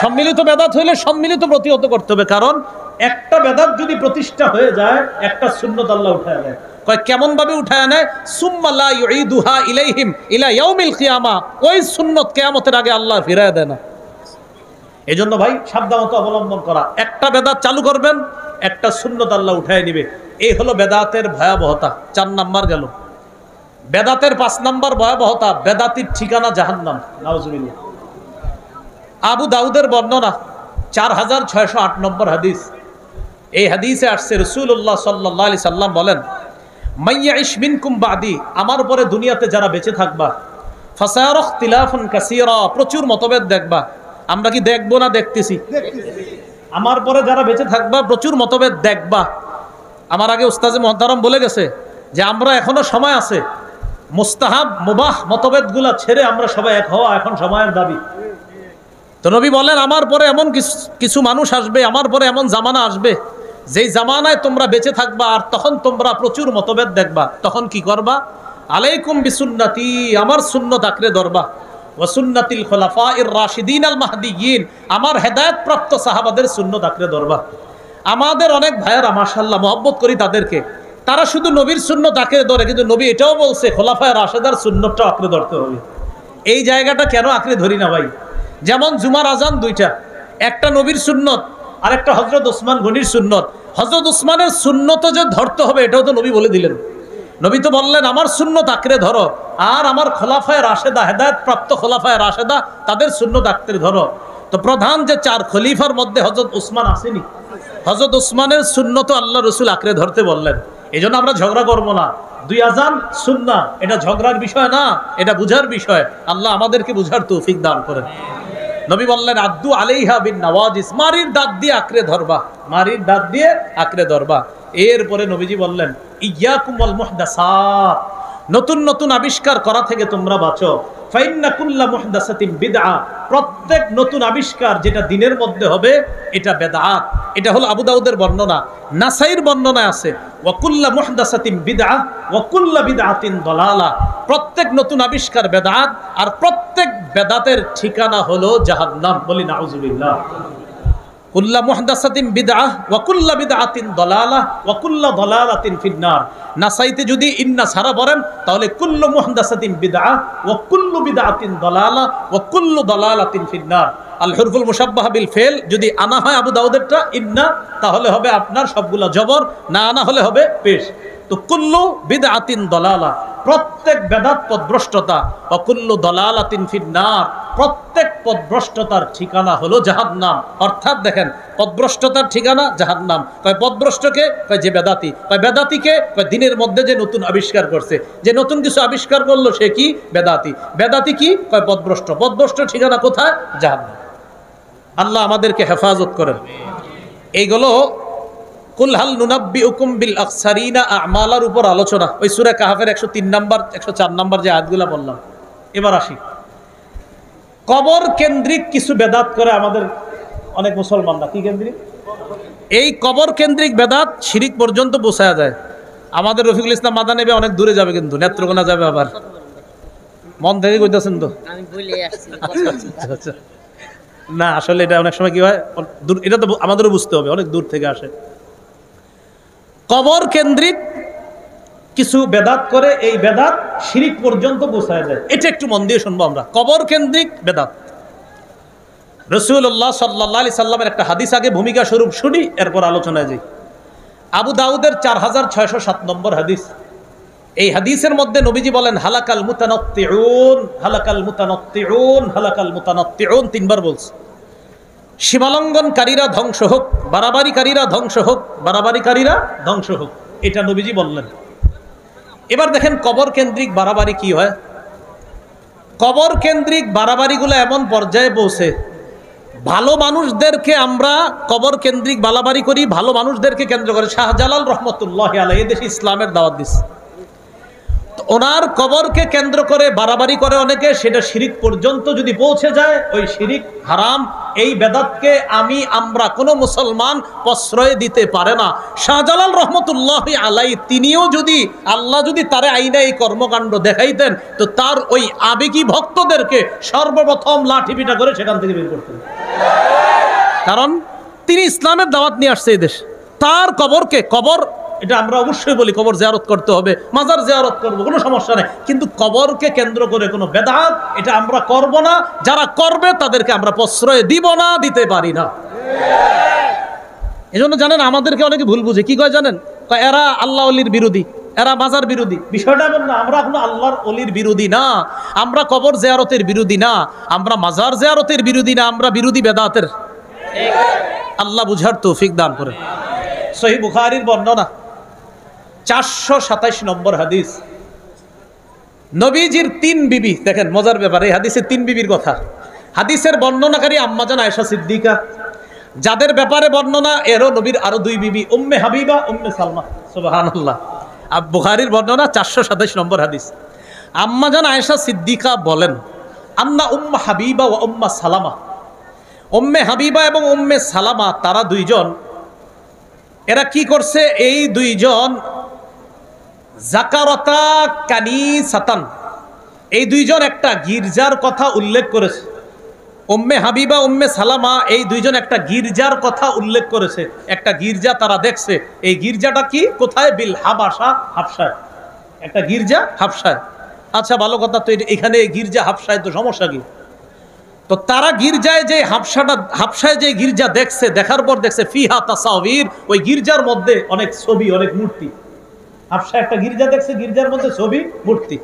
সম্মিলিত বেদাত হইলে সম্মিলিত প্রতিহত করতে হবে, কারণ একটা বেদাত যদি প্রতিষ্ঠা হয়ে যায়, একটা সুন্নত আল্লাহ উঠায় নেয়। কয় কেমন ভাবে উঠায় নেয়? সুম্মা লা ইউঈদুহা ইলাইহিম ইলা ইয়াউমিল কিয়ামা, ওই সুন্নত কিয়ামতের আগে আল্লাহ ফিরায় দেয় না। এজন্য ভাই সাবধানতা অবলম্বন করা, একটা বেদাত চালু করবেন, একটা সুন্নত আল্লাহ উঠায় নিবে। এই হলো বেদাতের ভয়াবহতা। 4 নাম্বার গেল। বেদাতের 5 নাম্বার ভয়াবহতা, বেদাতির ঠিকানা জাহান্নাম। নাউজুবিল্লাহ। আবু দাউদের বর্ণনা 4608 নম্বর হাদিস। এই হাদিসে আসছে রাসূলুল্লাহ সাল্লাল্লাহু আলাইহি সাল্লাম বলেন, মাইয়াইশ মিনকুম বাদি, আমার পরে দুনিয়াতে যারা বেঁচে থাকবা, ফাসায়ারা ইখতিলাফান কাসীরা, প্রচুর মতভেদ দেখবা। আমরা কি দেখবো না দেখতেছি? আমার পরে যারা বেঁচে থাকবা প্রচুর মতভেদ দেখবা। আমার আগে উস্তাজে মুহতারাম বলে গেছে যে আমরা এখনো সময় আছে, মুস্তাহাব মুবাহ মতভেদগুলা ছেড়ে আমরা সবাই এক হওয়া এখন সময়ের দাবি। তো নবী বলেন, আমার পরে এমন কিছু মানুষ আসবে, আমার পরে এমন জামানা আসবে, যেই জামানায় তোমরা বেঁচে থাকবা, আর তখন তোমরা প্রচুর মতভেদ দেখবা। তখন কি করবা? আলাইকুম বিসুন্নতি, আমার সুন্নত আঁকড়ে ধরবা, ওয়া সুন্নাতিল খুলাফাইর রাশিদিন আল মাহদিয়িন, আমার হেদায়েত প্রাপ্ত সাহাবাদের সুন্নত আঁকড়ে ধরবা। আমাদের অনেক ভাইয়েরা মাশাআল্লাহ মহব্বত করি তাদেরকে, তারা শুধু নবীর সুন্নত আঁকড়ে ধরে, কিন্তু নবী এটাও বলছে খোলাফায়ে রাশেদার সুন্নতটা আঁকড়ে ধরতে হবে। এই জায়গাটা কেন আঁকড়ে ধরি না ভাই? যেমন জুমার আজান দুইটা, একটা নবীর সুন্নত আর একটা হযরত ওসমান গনির সুন্নত। হযরত ওসমানের সুন্নত যে ধরতে হবে এটাও তো নবী বলে দিলেন। নবী তো বললেন আমার সুন্নত আঁকড়ে ধরো, আর আমার খোলাফায়ে রাশেদা, হেদায়েত প্রাপ্ত খোলাফায়ে রাশেদা, তাদের সুন্নত আঁকড়ে ধরো। তো প্রধান যে 4 খলিফার মধ্যে হযরত ওসমান আসেনি, হযরত ওসমানের সুন্নত আল্লাহ রাসূল আঁকড়ে ধরতে বললেন। এই জন্য আমরা ঝগড়া করবো না। 2 আজান সুন্নাহ, এটা ঝগড়ার বিষয় না, এটা বুঝার বিষয়। আল্লাহ আমাদেরকে বুঝার তৌফিক দান করেন। নবী বললেন আদ্দু আলাইহা বিন নওয়াজিস, মারির দাঁত দিয়ে আঁকড়ে ধরবা, মারির দাঁত দিয়ে আঁকড়ে ধরবা। এরপরে নবীজি বললেন ইয়াকুম ওয়াল মুহদাসাত, নতুন নতুন আবিষ্কার করা থেকে তোমরা বাঁচো। ফাইন্না কুল্লা মুহদাসাতিন বিদআ, প্রত্যেক নতুন আবিষ্কার যেটা দিনের মধ্যে হবে এটা বেদাত। এটা হলো আবু দাউদের বর্ণনা। নাসাইর বর্ণনায় আছে ওয়া কুল্লা মুহদাসাতিন বিদআ ওয়া কুল্লা বিদআতিন দালালা, প্রত্যেক নতুন আবিষ্কার বেদাত, আর প্রত্যেক বেদাতের ঠিকানা হলো জাহান্নাম। বলি নাউজুবিল্লাহ। কুল্লা মুহদাসাতিন বিদআহ ওয়া কুল্লা বিদআতিন দালালাহ ওয়া কুল্লা দালালাতিন ফিন্নার। নাসাইতে যদি ইন্না সারা পড়েন তাহলে কুল্লু মুহদাসাতিন বিদআহ ওয়া কুল্লু বিদআতিন দালালাহ ওয়া কুল্লু দালালাতিন ফিন্নার। আল হুরফুল মুশাব্বাহ বিল ফেল যদি আনা হয় আবু দাউদেরটা ইন্না, তাহলে হবে আপনার সবগুলা জবর, না আনা হলে হবে পেশ। তো কুল্লু বিদআতিন দালালা, প্রত্যেক বেদাত পথভ্রষ্টতা, ওয়া কুল্লু দালালাতিন ফিন্নার, প্রত্যেক পথভ্রষ্টতার ঠিকানা হলো জাহান্নাম। অর্থাৎ দেখেন, পথভ্রষ্টতার ঠিকানা জাহান্নাম। কয় পথভ্রষ্টকে? কয় যে বেদাতি। কয় বেদাতিকে? কয় দিনের মধ্যে যে নতুন আবিষ্কার করছে, যে নতুন কিছু আবিষ্কার করলো সে কি? বেদাতি। বেদাতি কি? কয় পথভ্রষ্ট। পথভ্রষ্ট ঠিকানা কোথায়? জাহান্নাম। আল্লাহ আমাদেরকে হেফাজত করেন। এইগুলো কুল হাল নুনাব্বিউকুম বিল আখসারিনা আমালার উপর আলোচনা, ওই সূরা কাহফের 103 নাম্বার 104 নাম্বার যে আয়াতগুলো বললাম। এবার আসি, কবর কেন্দ্রিক কিছু বেদাত করে আমাদের অনেক মুসলমানরা। কি কেন্দ্রিক? এই কবর কেন্দ্রিক বেদাত শিরিক পর্যন্ত পৌঁছায়া যায়। আমাদের রফিকুল ইসলাম মাদানী অনেক দূরে যাবে, কিন্তু নেত্রকোনা যাবে। আবার মন থেকে কইতাছেন তো? আচ্ছা, না আসলে এটা অনেক সময় কি হয়, এটা তো আমাদেরও বুঝতে হবে, অনেক দূর থেকে আসে। কবর কেন্দ্রিক কিছু বেদাত করে, এই বেদাত শিরিক পর্যন্ত পৌঁছায় যায়। এটা একটু মন দিয়ে শুনবো আমরা, কবর কেন্দ্রিক বেদাত। রাসূলুল্লাহ সাল্লাল্লাহু আলাইহি সাল্লামের একটা হাদিস আগে ভূমিকা স্বরূপ শুনি, এরপর আলোচনায় যাই। আবু দাউদের 4607 নম্বর হাদিস। এই হাদিসের মধ্যে নবীজি বলেন হালাকাল মুতানাত্তিউন, হালাকাল মুতানাত্তিউন, হালাকাল মুতানাত্তিউন, তিনবার বলছে। সীমালঙ্ঘনকারীরা ধ্বংস হোক, বাড়াবাড়িকারীরা ধ্বংস হোক, বাড়াবাড়িকারীরা ধ্বংস হোক, এটা নবীজি বললেন। এবার দেখেন কবর কেন্দ্রিক বাড়াবাড়ি কি হয়। কবর কেন্দ্রিক বাড়াবাড়িগুলো এমন পর্যায়ে পৌঁছে, ভালো মানুষদেরকে আমরা কবর কেন্দ্রিক বাড়াবাড়ি করি, ভালো মানুষদেরকে কেন্দ্র করে। শাহজালাল রহমতুল্লাহি আলাইহি এই দেশে ইসলামের দাওয়াত দিচ্ছে, ওনার কবরকে কেন্দ্র করে বাড়াবাড়ি করে অনেকে, সেটা শিরিক পর্যন্ত যদি পৌঁছে যায়, ওই শিরিক হারাম। এই বেদাতকে আমরা কোনো মুসলমান প্রশ্রয় দিতে পারে না। শাহজালাল রহমতুল্লাহি আলাইহি তিনিও যদি আল্লাহ যদি তারে আইনা এই কর্মকাণ্ড দেখাইতেন, তো তার ওই আবেগী ভক্তদেরকে সর্বপ্রথম লাঠি পিটা করে সেখান থেকে বের করতেন, কারণ তিনি ইসলামের দাওয়াত নিয়ে আসছে এই দেশ। তার কবরকে, কবর এটা আমরা অবশ্যই বলি কবর জিয়ারত করতে হবে, মাজার জিয়ারত করবো, কোনো সমস্যা নেই, কিন্তু কবরকে কেন্দ্র করে কোনো বেদাত এটা আমরা করব না। যারা করবে তাদেরকে আমরা প্রশ্রয় দিব না, দিতে পারি না। এজন্য জানেন আমাদেরকে অনেকে ভুল বুঝে, কি কয় জানেন, এরা আল্লাহ ওলির বিরোধী, এরা মাজার বিরোধী। বিষয়টা এমন না, আমরা এখন আল্লাহর ওলির বিরোধী না, আমরা কবর জিয়ারতের বিরোধী না, আমরা মাজার জিয়ারতের বিরোধী না, আমরা বিরোধী বেদাতের। আল্লাহ বুঝার তৌফিক দান করে। সহিহ বুখারীর বর্ণনা 427 নম্বর হাদিস। নবীজির 3 বিবি, দেখেন মজার ব্যাপার, এই হাদিসে 3 বিবির কথা। হাদিসের বর্ণনাকারী আম্মাজান আয়েশা সিদ্দিকা, যাদের ব্যাপারে বর্ণনা এরও নবীর আরো 2 বিবি, উম্মে হাবিবা, উম্মে সালমা। সুবহানাল্লাহ। বুখারীর বর্ণনা 427 নম্বর হাদিস। আম্মাজান আয়েশা সিদ্দিকা বলেন, আন্না উম্মে হাবিবা ওয়া উম্মে সালামা, উম্মে হাবিবা এবং উম্মে সালামা তারা দুইজন, এরা কি করছে, এই দুইজন জাকারাতা কানিসাতান, এই দুইজন একটা গির্জার কথা উল্লেখ করেছে। উম্মে হাবিবা, উম্মে সালামা এই দুইজন একটা গির্জার কথা উল্লেখ করেছে। একটা গির্জা তারা দেখছে। এই গির্জাটা কি, কোথায়, বিল হাবাসা, হাবশায়, একটা গির্জা হাবশায়। আচ্ছা ভালো কথা, তো এখানে গির্জা হাবশায়, তো সমস্যা কি? তো তারা গির্জায় যে হাবশায় যে গির্জা দেখছে, দেখার পর দেখছে ফিহা তাসাবির, ওই গির্জার মধ্যে অনেক ছবি, অনেক মূর্তি। হাবশায় একটা গির্জা দেখছে, গির্জার মধ্যে ছবি, মূর্তি।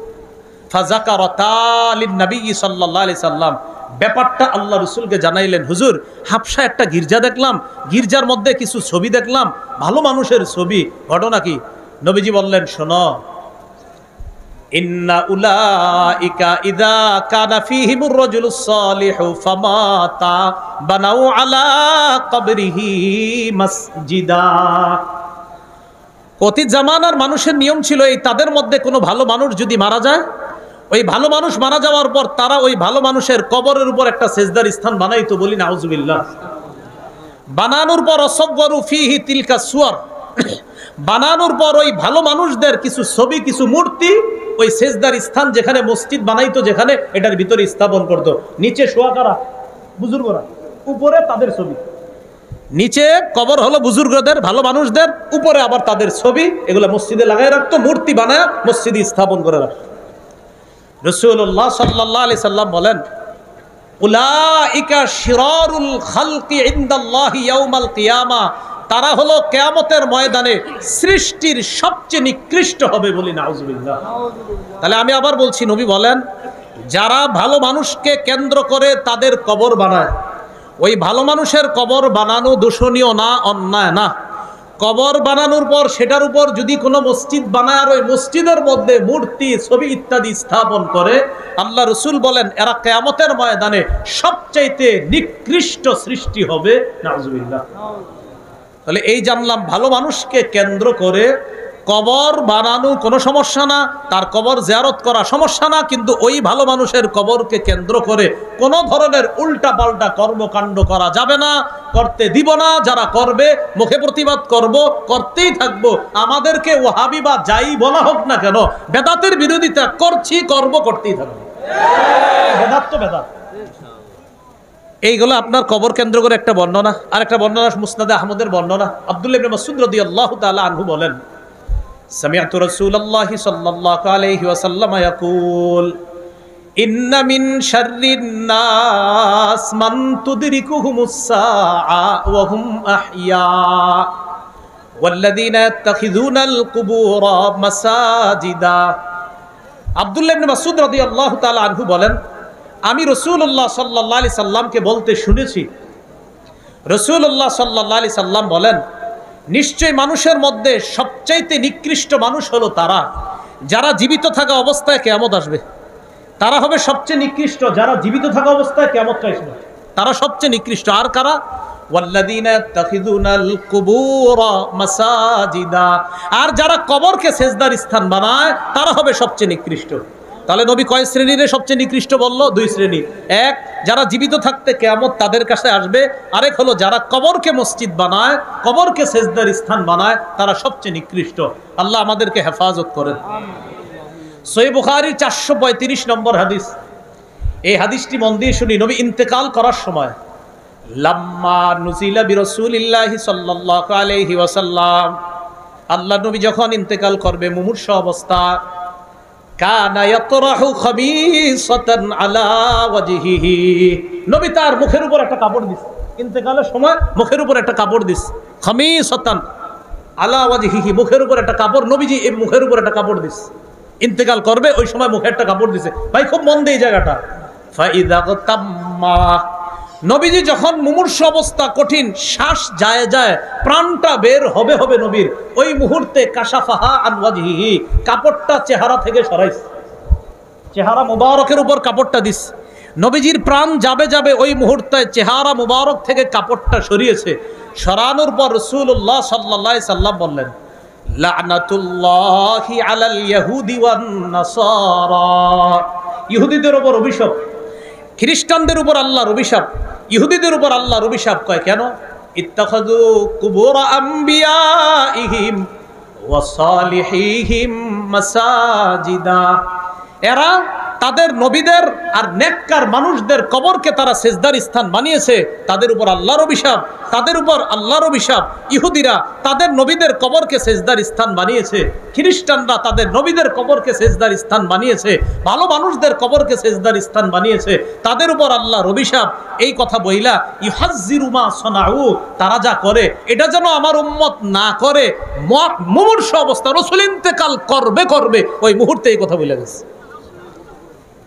ফাযাকারাতা লিন-নবী সাল্লাল্লাহু আলাইহি সাল্লাম, ব্যাপারটা আল্লাহ রাসূলকে জানাইলেন, হুজুর হাবশায় একটা গির্জা দেখলাম, গির্জার মধ্যে কিছু ছবি দেখলাম, ভালো মানুষের ছবি, ঘটনা কি? নবীজি বললেন, শোনো, ইন্না উলাইকা ইযা কানা ফীহিমুর রাজুলুস সালিহু ফামাতা বানাউ আলা কবরিহি মসজিদা। অতীত জামানার মানুষের নিয়ম ছিল, এই তাদের মধ্যে কোনো ভালো মানুষ যদি মারা যায়, ওই ভালো মানুষ মারা যাওয়ার পর তারা ওই ভালো মানুষের কবরের উপর একটা সেজদার স্থান বানাইতো, বলি নাউজুবিল্লাহ। বানানোর পর অসগরু ফিহি তিলকা সুয়ার, বানানোর পর ওই ভালো মানুষদের কিছু ছবি, কিছু মূর্তি ওই সেজদার স্থান যেখানে মসজিদ বানাইতো, যেখানে এটার ভিতরে স্থাপন করতো। নিচে শোয়া কারা, বুজুর্গরা, উপরে তাদের ছবি। নিচে কবর হলো বুজুর্গদের, ভালো মানুষদের, উপরে আবার তাদের ছবি, এগুলো মসজিদে লাগাই রাখতো, মূর্তি বানায় মসজিদে স্থাপন করে রাখতো। রাসূলুল্লাহ সাল্লাল্লাহু আলাইহি সাল্লাম বলেন, উলাইকা শিরারুল খালকি ইনদাল্লাহি ইয়াউমাল কিয়ামা, তারা হলো কিয়ামতের ময়দানে সৃষ্টির সবচেয়ে নিকৃষ্ট হবে, বলি নাউজুবিল্লাহ। তাহলে আমি আবার বলছি, নবী বলেন, যারা ভালো মানুষকে কেন্দ্র করে তাদের কবর বানায়, ওই ভালো মানুষের কবর বানানো দোষণীয় না, অন্যায় না। কবর বানানোর পর সেটার উপর যদি কোনো মসজিদ বানায় আর ওই মসজিদের মধ্যে মূর্তি, ছবি ইত্যাদি স্থাপন করে, আল্লাহ রাসূল বলেন এরা কিয়ামতের ময়দানে সবচাইতে নিকৃষ্ট সৃষ্টি হবে, নাউজুবিল্লাহ। তাহলে এই জানলাম, ভালো মানুষকে কেন্দ্র করে কবর বানানো কোনো সমস্যা না, তার কবর জিয়ারত করা সমস্যা না, কিন্তু ওই ভালো মানুষের কবরকে কেন্দ্র করে কোনো ধরনের উল্টা পাল্টা কর্মকাণ্ড করা যাবে না, করতে দিব না। যারা করবে মুখে প্রতিবাদ করব, করতেই থাকবো। আমাদেরকে ওয়াহাবি বা যাই বলা হোক না কেন, বেদাতের বিরোধিতা করছি, করব, করতেই থাকবো। বেদাত তো বেদাত। এইগুলো আপনার কবর কেন্দ্র করে একটা বর্ণনা। আর একটা বর্ণনা মুসনাদে আহমদের বর্ণনা। আব্দুল্লাহ ইবনে মাসউদ রাদিয়াল্লাহু তাআলা আনহু বলেন, সামিআতু রাসূলুল্লাহি সাল্লাল্লাহু আলাইহি ওয়াসাল্লাম ইয়াকুল ইন্না মিন শাররিন নাস মান তুদরিকুহুমুস সাআ ওয়া হুম আহইয়া ওয়াল্লাযীনা ইয়াত্তাখিযুনাল কুবুরা মাসাজিদা। আব্দুল্লাহ ইবনে মাসউদ রাদিয়াল্লাহু তাআলা আনহু বলেন, আমি রাসূলুল্লাহ সাল্লাল্লাহু আলাইহি সাল্লামকে বলতে শুনেছি, রাসূলুল্লাহ সাল্লাল্লাহু আলাইহি সাল্লাম বলেন, নিশ্চয় মানুষের মধ্যে সবচাইতে নিকৃষ্ট মানুষ হলো তারা যারা জীবিত থাকা অবস্থায় কিয়ামত আসবে। তারা হবে সবচেয়ে নিকৃষ্ট যারা জীবিত থাকা অবস্থায় কিয়ামত আসবে, তারা সবচেয়ে নিকৃষ্ট। আর কারা? ওয়াল্লাযীনা ইয়াত্তাখিযুনাল কুবুরা মাসাজিদা, আর যারা কবরকে সেজদার স্থান বানায় তারা হবে সবচেয়ে নিকৃষ্ট। তাহলে নবী কয় শ্রেণীর সবচেয়ে নিকৃষ্ট বলল? দুই শ্রেণী। এক, যারা জীবিত থাকতে কিয়ামত তাদের কাছে আসবে। আরেক হলো যারা কবরকে মসজিদ বানায়, কবরকে সেজদার স্থান বানায়, তারা সবচেয়ে নিকৃষ্ট। আল্লাহ আমাদেরকে হেফাজত করেন। সহিহ বুখারীর 435 নম্বর হাদিস। এই হাদিসটি মন দিয়ে শুনি। নবী ইন্তেকাল করার সময়, লাম্মা নুজিলা বিরাসূলিল্লাহি সাল্লাল্লাহু আলাইহি ওয়াসাল্লাম, আল্লাহ নবী যখন ইন্তেকাল করবে মুমূর্ষ অবস্থা, কানা ইয়াতরাহু খাবিসাতান আলা ওয়াজহিহি, নবী তার মুখের উপর একটা কাপড় দিছে। ইন্তেকালের সময় মুখের উপর একটা কাপড় দিছে, খামিসাতান আলা ওয়াজহিহি, মুখের উপর একটা কাপড়। নবীজি এই মুখের উপর একটা কাপড় দিছে, ইন্তেকাল করবে ওই সময় মুখে একটা কাপড় দিছে। ভাই খুব মন দিয়ে এই জায়গাটা। ফাইদা তাম্মা, নবীজি যখন মুমূর্ষ অবস্থা, কঠিন শ্বাস যায় যায়, প্রাণটা বের হবে হবে নবীর, ওই মুহূর্তে কাশাফাহা আন ওয়াজহিহি, কাপড়টা চেহারা থেকে সরাইছে, চেহারা মুবারকের উপর কাপড়টা দিস। নবীজির প্রাণ যাবে যাবে ওই মুহূর্তে চেহারা মুবারক থেকে কাপড়টা সরিয়েছে। সরানোর পর রাসূলুল্লাহ সাল্লাল্লাহু আলাইহি সাল্লাম বললেন, লা'নাতুল্লাহি আলাল ইয়াহুদি ওয়ান নাসারা, ইহুদিদের উপর অভিশাপ, খ্রিস্টানদের উপর আল্লাহর অভিশাপ, ইহুদিদের উপর আল্লাহর অভিশাপ। কয় কেন? ইত্তাখাযু কুবুর আমবিয়াইহিম ওয়া সালিহিহিম মাসাজিদা, এরা তাদের নবীদের আর নেককার মানুষদের কবরকে তারা সেজদার স্থান বানিয়েছে, তাদের উপর আল্লাহর অভিশাপ, তাদের উপর আল্লাহর অভিশাপ। ইহুদিরা তাদের নবীদের কবরকে সেজদার স্থান বানিয়েছে, খ্রিস্টানরা তাদের নবীদের কবরকে সেজদার স্থান বানিয়েছে, ভালো মানুষদের কবরকে সেজদার স্থান বানিয়েছে, তাদের উপর আল্লাহর অভিশাপ। এই কথা বইলা ইউহাজ্জিরু মা সানাউ, তারা যা করে এটা যেন আমার উম্মত না করে। মুমূর্ষ অবস্থা, রাসূল ইন্তেকাল করবে করবে ওই মুহূর্তে এই কথা বলে গেছে।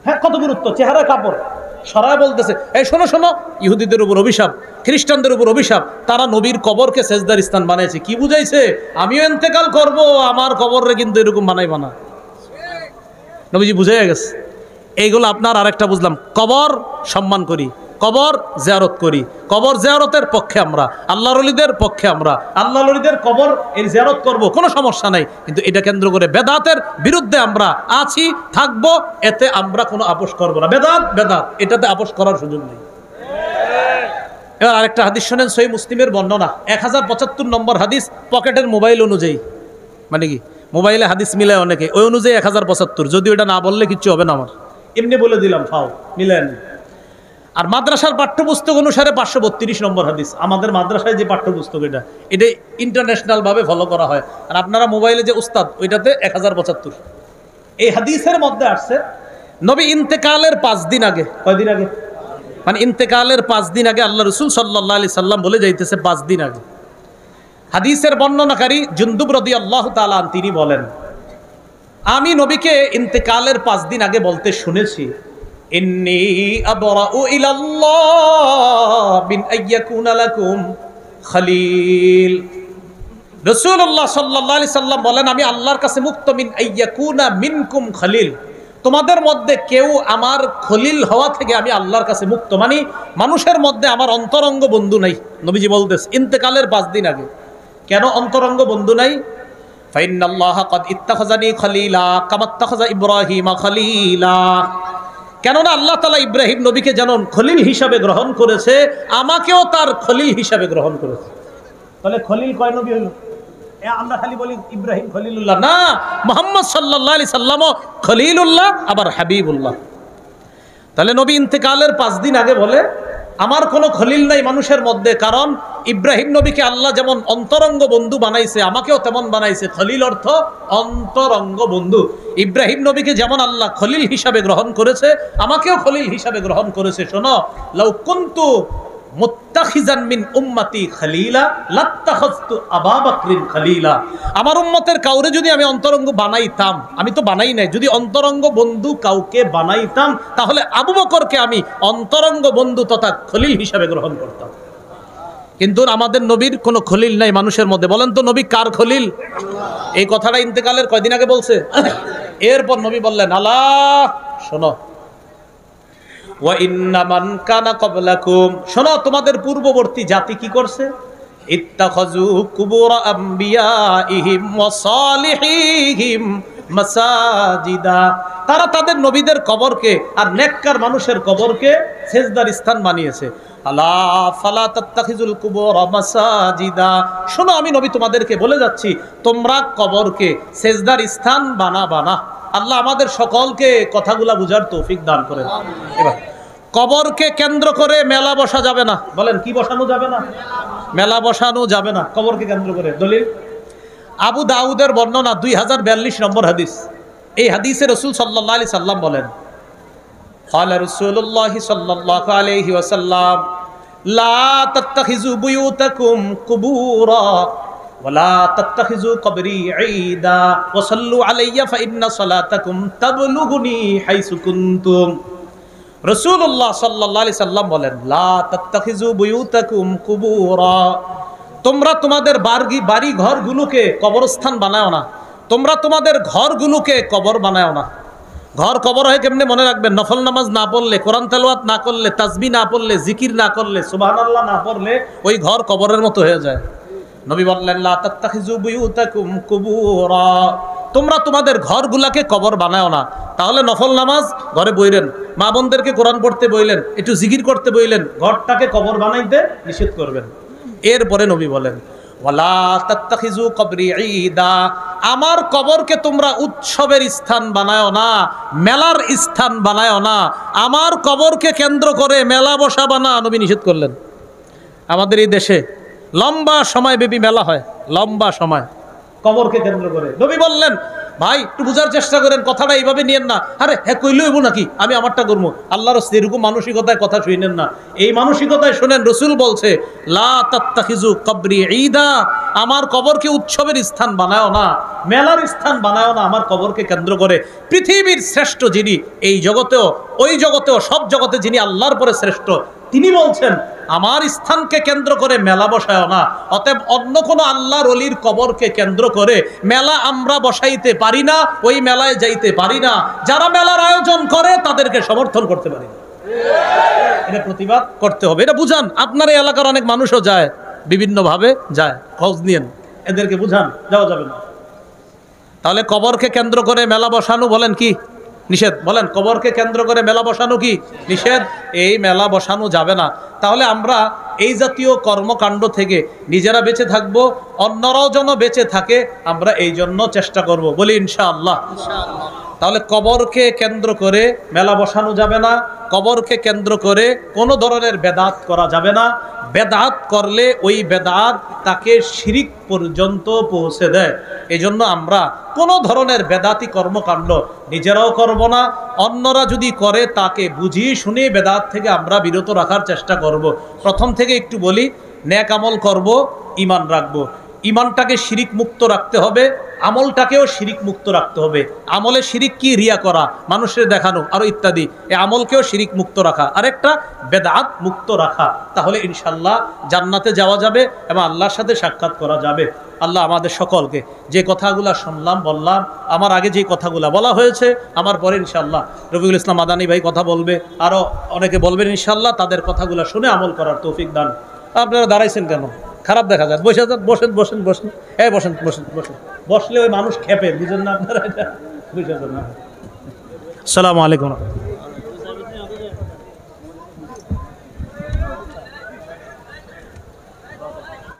হ্যাঁ, কত গুরুত্ব, চেহারা কাপড় সরায় বলতেছে, এই শোনো শোনো, ইহুদিদের উপর অভিশাপ, খ্রিস্টানদের উপর অভিশাপ, তারা নবীর কবরকে সেজদার স্থান বানাইছে। কি বুঝাইছে? আমিও ইন্তেকাল করব, আমার কবরে কিন্তু এরকম বানাইবা না। নবীজি বুঝাই গেছে। এইগুলো আপনার আরেকটা বুঝলাম, কবর সম্মান করি, কবর জিয়ারত করি, কবর জিয়ারতের পক্ষে আমরা, আল্লাহর ওলিদের পক্ষে আমরা, আল্লাহর ওলিদের কবর এর জিয়ারত করব, কোনো সমস্যা নাই। কিন্তু এটা কেন্দ্র করে বেদাতের বিরুদ্ধে আমরা আছি, থাকবো, এতে আমরা কোনো আপোষ করব না। বেদাত বেদাত, এটাতে আপোষ করার সুযোগ নেই। এবার আরেকটা হাদিস শোনেন, সহিহ মুসলিমের বর্ণনা 1075 নম্বর হাদিস, পকেটের মোবাইল অনুযায়ী, মানে কি মোবাইলে হাদিস মিলায় অনেকে, ওই অনুযায়ী 1075, যদিও এটা না বললে কিচ্ছু হবে না, আমার এমনি বলে দিলাম, ফাও মিলায়। আর মাদ্রাসার পাঠ্যপুস্তক অনুসারে 532 নম্বর হাদিস। আমাদের মাদ্রাসায় যে পাঠ্যপুস্তক এটা ইন্টারন্যাশনাল ভাবে ফলো করা হয়, আর আপনারা মোবাইলে যে উস্তাদ ওইটাতে 1075। এই হাদিসের মধ্যে আসছে নবী ইন্তেকালের 5 দিন আগে, কয়দিন আগে, মানে ইন্তেকালের 5 দিন আগে আল্লাহ রাসূল সাল্লাল্লাহু আলাইহি সাল্লাম বলে যাইতেছে 5 দিন আগে। হাদিসের বর্ণনাকারী জুনদুব রাদিয়াল্লাহু তাআলা তিনি বলেন, আমি নবীকে ইন্তেকালের 5 দিন আগে বলতে শুনেছি, ইন্নী আবরাউ ইলাল্লাহ বিন আইয়াকুনা লাকুম খলিল। রাসূলুল্লাহ সাল্লাল্লাহু আলাইহি সাল্লাম বলেন, আমি আল্লাহর কাছে মুক্ত, মিন আইয়াকুনা মিনকুম খলিল, তোমাদের মধ্যে কেউ আমার খলিল হওয়া থেকে আমি আল্লাহর কাছে মুক্ত, মানে মানুষের মধ্যে আমার অন্তরঙ্গ বন্ধু নাই। নবীজি বলতেছে ইন্তেকালের 5 দিন আগে। কেন অন্তরঙ্গ বন্ধু নাই? ফাইন্নাল্লাহ ক্বাদ ইত্তাখাযানি খলিলা কামা ইত্তাখাযা ইব্রাহিমা খলিলা, কেননা আল্লাহ তাআলা ইব্রাহিম নবীকে যেমন খলিল হিসাবে গ্রহণ করেছে, আমাকেও তার খলিল হিসাবে গ্রহণ করেছে। তাহলে খলিল কয় নবী হলো? আমরা খালি বলি ইব্রাহিম খলিলুল্লাহ, না, মুহাম্মদ সাল্লাল্লাহু আলাইহি সাল্লামও খলিলুল্লাহ, আবার হাবিবুল্লাহ। তাহলে নবী ইন্তেকালের 5 দিন আগে বলে, আমার কোনো খলিল নাই মানুষের মধ্যে, কারণ ইব্রাহিম নবীকে আল্লাহ যেমন অন্তরঙ্গ বন্ধু বানাইছে, আমাকেও তেমন বানাইছে। খলিল অর্থ অন্তরঙ্গ বন্ধু। ইব্রাহিম নবীকে যেমন আল্লাহ খলিল হিসাবে গ্রহণ করেছে, আমাকেও খলিল হিসাবে গ্রহণ করেছে। শোনো, লাউ কুনতু মুত্তাখিজান মিন উম্মতি খলিলা লাত্তাখাযতু আবু বকরিন খলিলা। আমার উম্মতের কাউরে যদি আমি অন্তরঙ্গ বানাইতাম, আমি তো বানাই নাই, যদি অন্তরঙ্গ বন্ধু কাউকে বানাইতাম তাহলে আবু বকরকে আমি অন্তরঙ্গ বন্ধু তথা খলিল হিসাবে গ্রহণ করতাম। কিন্তু আমাদের নবীর কোনো খলিল নাই মানুষের মধ্যে। বলেন তো নবী কার খলিল? এই কথাটা ইন্তেকালের কয়দিন আগে বলছে। এরপর নবী বললেন, আল্লাহ শোনো, ওয়া ইন্না মান কানা ক্বাবলাকুম, শোনো তোমাদের পূর্ববর্তী জাতি কি করছে? ইত্তাখাযু কুবুর আমবিয়াইহিম ওয়া সালিহিহিম মাসাজিদা, তারা তাদের নবীদের কবরকে আর নেককার মানুষের কবরকে সেজদার স্থান বানিয়েছে। আলা ফালা তাত্তাখিজুল কুবুর মাসাজিদা, শোনো আমি নবী তোমাদেরকে বলে যাচ্ছি, তোমরা কবরকে সেজদার স্থান বানাবা না। আল্লাহ আমাদের সকলকে কথাগুলা বুঝার তৌফিক দান করেন। এবার কবরকে কেন্দ্র করে মেলা বসা যাবে না। বলেন কি বসানো যাবে না? মেলা বসানো যাবে না কবরকে কেন্দ্র করে। দলিল আবু দাউদের বর্ণনা 2042 নম্বর হাদিস। এই হাদিসে রাসূল সাল্লাল্লাহু আলাইহি সাল্লাম বলেন, ক্বালা রাসূলুল্লাহি সাল্লাল্লাহু আলাইহি ওয়াসাল্লাম লা তাত্তাখিযু বুয়ুতাকুম কুবুরা ওয়া লা তাত্তাখিযু কবরি ঈদা ওয়া সাল্লু আলাইয়া ফা ইন্না সালাতাকুম তাবলুগুনি হাইসু কুনতুম। রাসূলুল্লাহ সাল্লাল্লাহু আলাইহি সাল্লাম বলেন, লা তাত্তাখিযু বুয়ুতাকুম কুবুরা, তোমরা তোমাদের বাড়ি ঘরগুলোকে কবরস্থান বানাও না। তোমরা তোমাদের ঘরগুলোকে কবর বানাও না। ঘর কবর হয় কেমনে মনে রাখবেন? নফল নামাজ না পড়লে, কোরআন তেলাওয়াত না করলে, তাসবিহ না পড়লে, জিকির না করলে, সুবহানাল্লাহ না পড়লে ওই ঘর কবরের মতো হয়ে যায়। নবী বললেন, লা তাত্তাখিযু বুয়ুতাকুম কুবুরা, তোমরা তোমাদের ঘরগুলাকে কবর বানাও না। তাহলে নফল নামাজ ঘরে বইলেন, মা বোনদেরকে কোরআন পড়তে বইলেন, একটু জিকির করতে বইলেন, ঘরটাকে কবর বানাইতে নিষেধ করবেন। এরপরে নবী বলেন, ওয়ালা তাত্তাখিযু কবরি ঈদা, আমার কবরকে তোমরা উৎসবের স্থান বানায়ো না, মেলার স্থান বানায়ো না। আমার কবরকে কেন্দ্র করে মেলা বসাবা না, নবী নিষেধ করলেন। আমাদের এই দেশে লম্বা সময় ব্যাপী মেলা হয়, লম্বা সময় কবরকে কেন্দ্র করে। নবী বললেন, ভাই একটু বুঝার চেষ্টা করেন, কথাটা এইভাবে নিয়েন না। আরে হ্যাঁ কইলেই হইব নাকি, আমি আমারটা করবো। আল্লাহর রাস্তায় এরকম মানসিকতায় কথা শুনেন না। এই মানসিকতায় শোনেন, রাসূল বলছে, লা তাত্তাখিযু কবরি ঈদা, আমার কবরকে উৎসবের স্থান বানায়ও না, মেলার স্থান বানায়ও না, আমার কবরকে কেন্দ্র করে। পৃথিবীর শ্রেষ্ঠ যিনি, এই জগতেও ওই জগতেও সব জগতে যিনি আল্লাহর পরে শ্রেষ্ঠ, তিনি বলছেন, আমার স্থানকে কেন্দ্র করে মেলা বসায় না। অতএব অন্য কোনো আল্লাহর ওলির কবরকে কেন্দ্র করে মেলা আমরা বসাইতে পারি না, ওই মেলায় যাইতে পারি না। যারা মেলার আয়োজন করে তাদেরকে সমর্থন করতে পারি না। এটা প্রতিবাদ করতে হবে, এটা বুঝান। আপনার এই এলাকার অনেক মানুষও যায়, বিভিন্নভাবে যায়, খোঁজ নিয়েন, এদেরকে বুঝান, যাওয়া যাবে না। তাহলে কবরকে কেন্দ্র করে মেলা বসানো বলেন কি নিষেধ? বলেন কবরকে কেন্দ্র করে মেলা বসানো কি নিষেধ? এই মেলা বসানো যাবে না। তাহলে আমরা এই জাতীয় কর্মকাণ্ড থেকে নিজেরা বেঁচে থাকবো, অন্যরাও যেন বেঁচে থাকে, আমরা এই জন্য চেষ্টা করব, বলি ইনশাআল্লাহ। তাহলে কবরকে কেন্দ্র করে মেলা বসানো যাবে না, কবরকে কেন্দ্র করে কোনো ধরনের বেদাত করা যাবে না। বেদাত করলে ওই বেদাত তাকে শিরিক পর্যন্ত পৌঁছে দেয়। এই জন্য আমরা কোনো ধরনের বেদাতি কর্মকাণ্ড নিজেরাও করব না, অন্যরা যদি করে তাকে বুঝিয়ে শুনিয়ে বেদাত থেকে আমরা বিরত রাখার চেষ্টা করব। প্রথম থেকে একটু বলি, নেক আমল করব, ঈমান রাখবো। ঈমানটাকে শিরিক মুক্ত রাখতে হবে, আমলটাকেও শিরিক মুক্ত রাখতে হবে। আমলে শিরিক কি? রিয়া করা, মানুষের দেখানো, আরো ইত্যাদি। এই আমলকেও শিরিক মুক্ত রাখা, আরেকটা বেদাত মুক্ত রাখা। তাহলে ইনশাল্লাহ জান্নাতে যাওয়া যাবে এবং আল্লাহর সাথে সাক্ষাৎ করা যাবে। আল্লাহ আমাদের সকলকে যে কথাগুলা শুনলাম বললাম, আমার আগে যে কথাগুলা বলা হয়েছে, আমার পরে ইনশাল্লাহ রফিকুল ইসলাম মাদানী ভাই কথা বলবে, আরো অনেকে বলবেন ইনশাল্লাহ, তাদের কথাগুলা শুনে আমল করার তৌফিক দান। আপনারা দাঁড়াইছেন কেন? খারাপ দেখা যায়, বসে যান, বসেন বসেন বসেন, এই বসেন বসেন বসেন। বসলে ওই মানুষ খেপে, বুঝেন না আপনারা? এটা বুঝে যান না। আসসালামু আলাইকুম।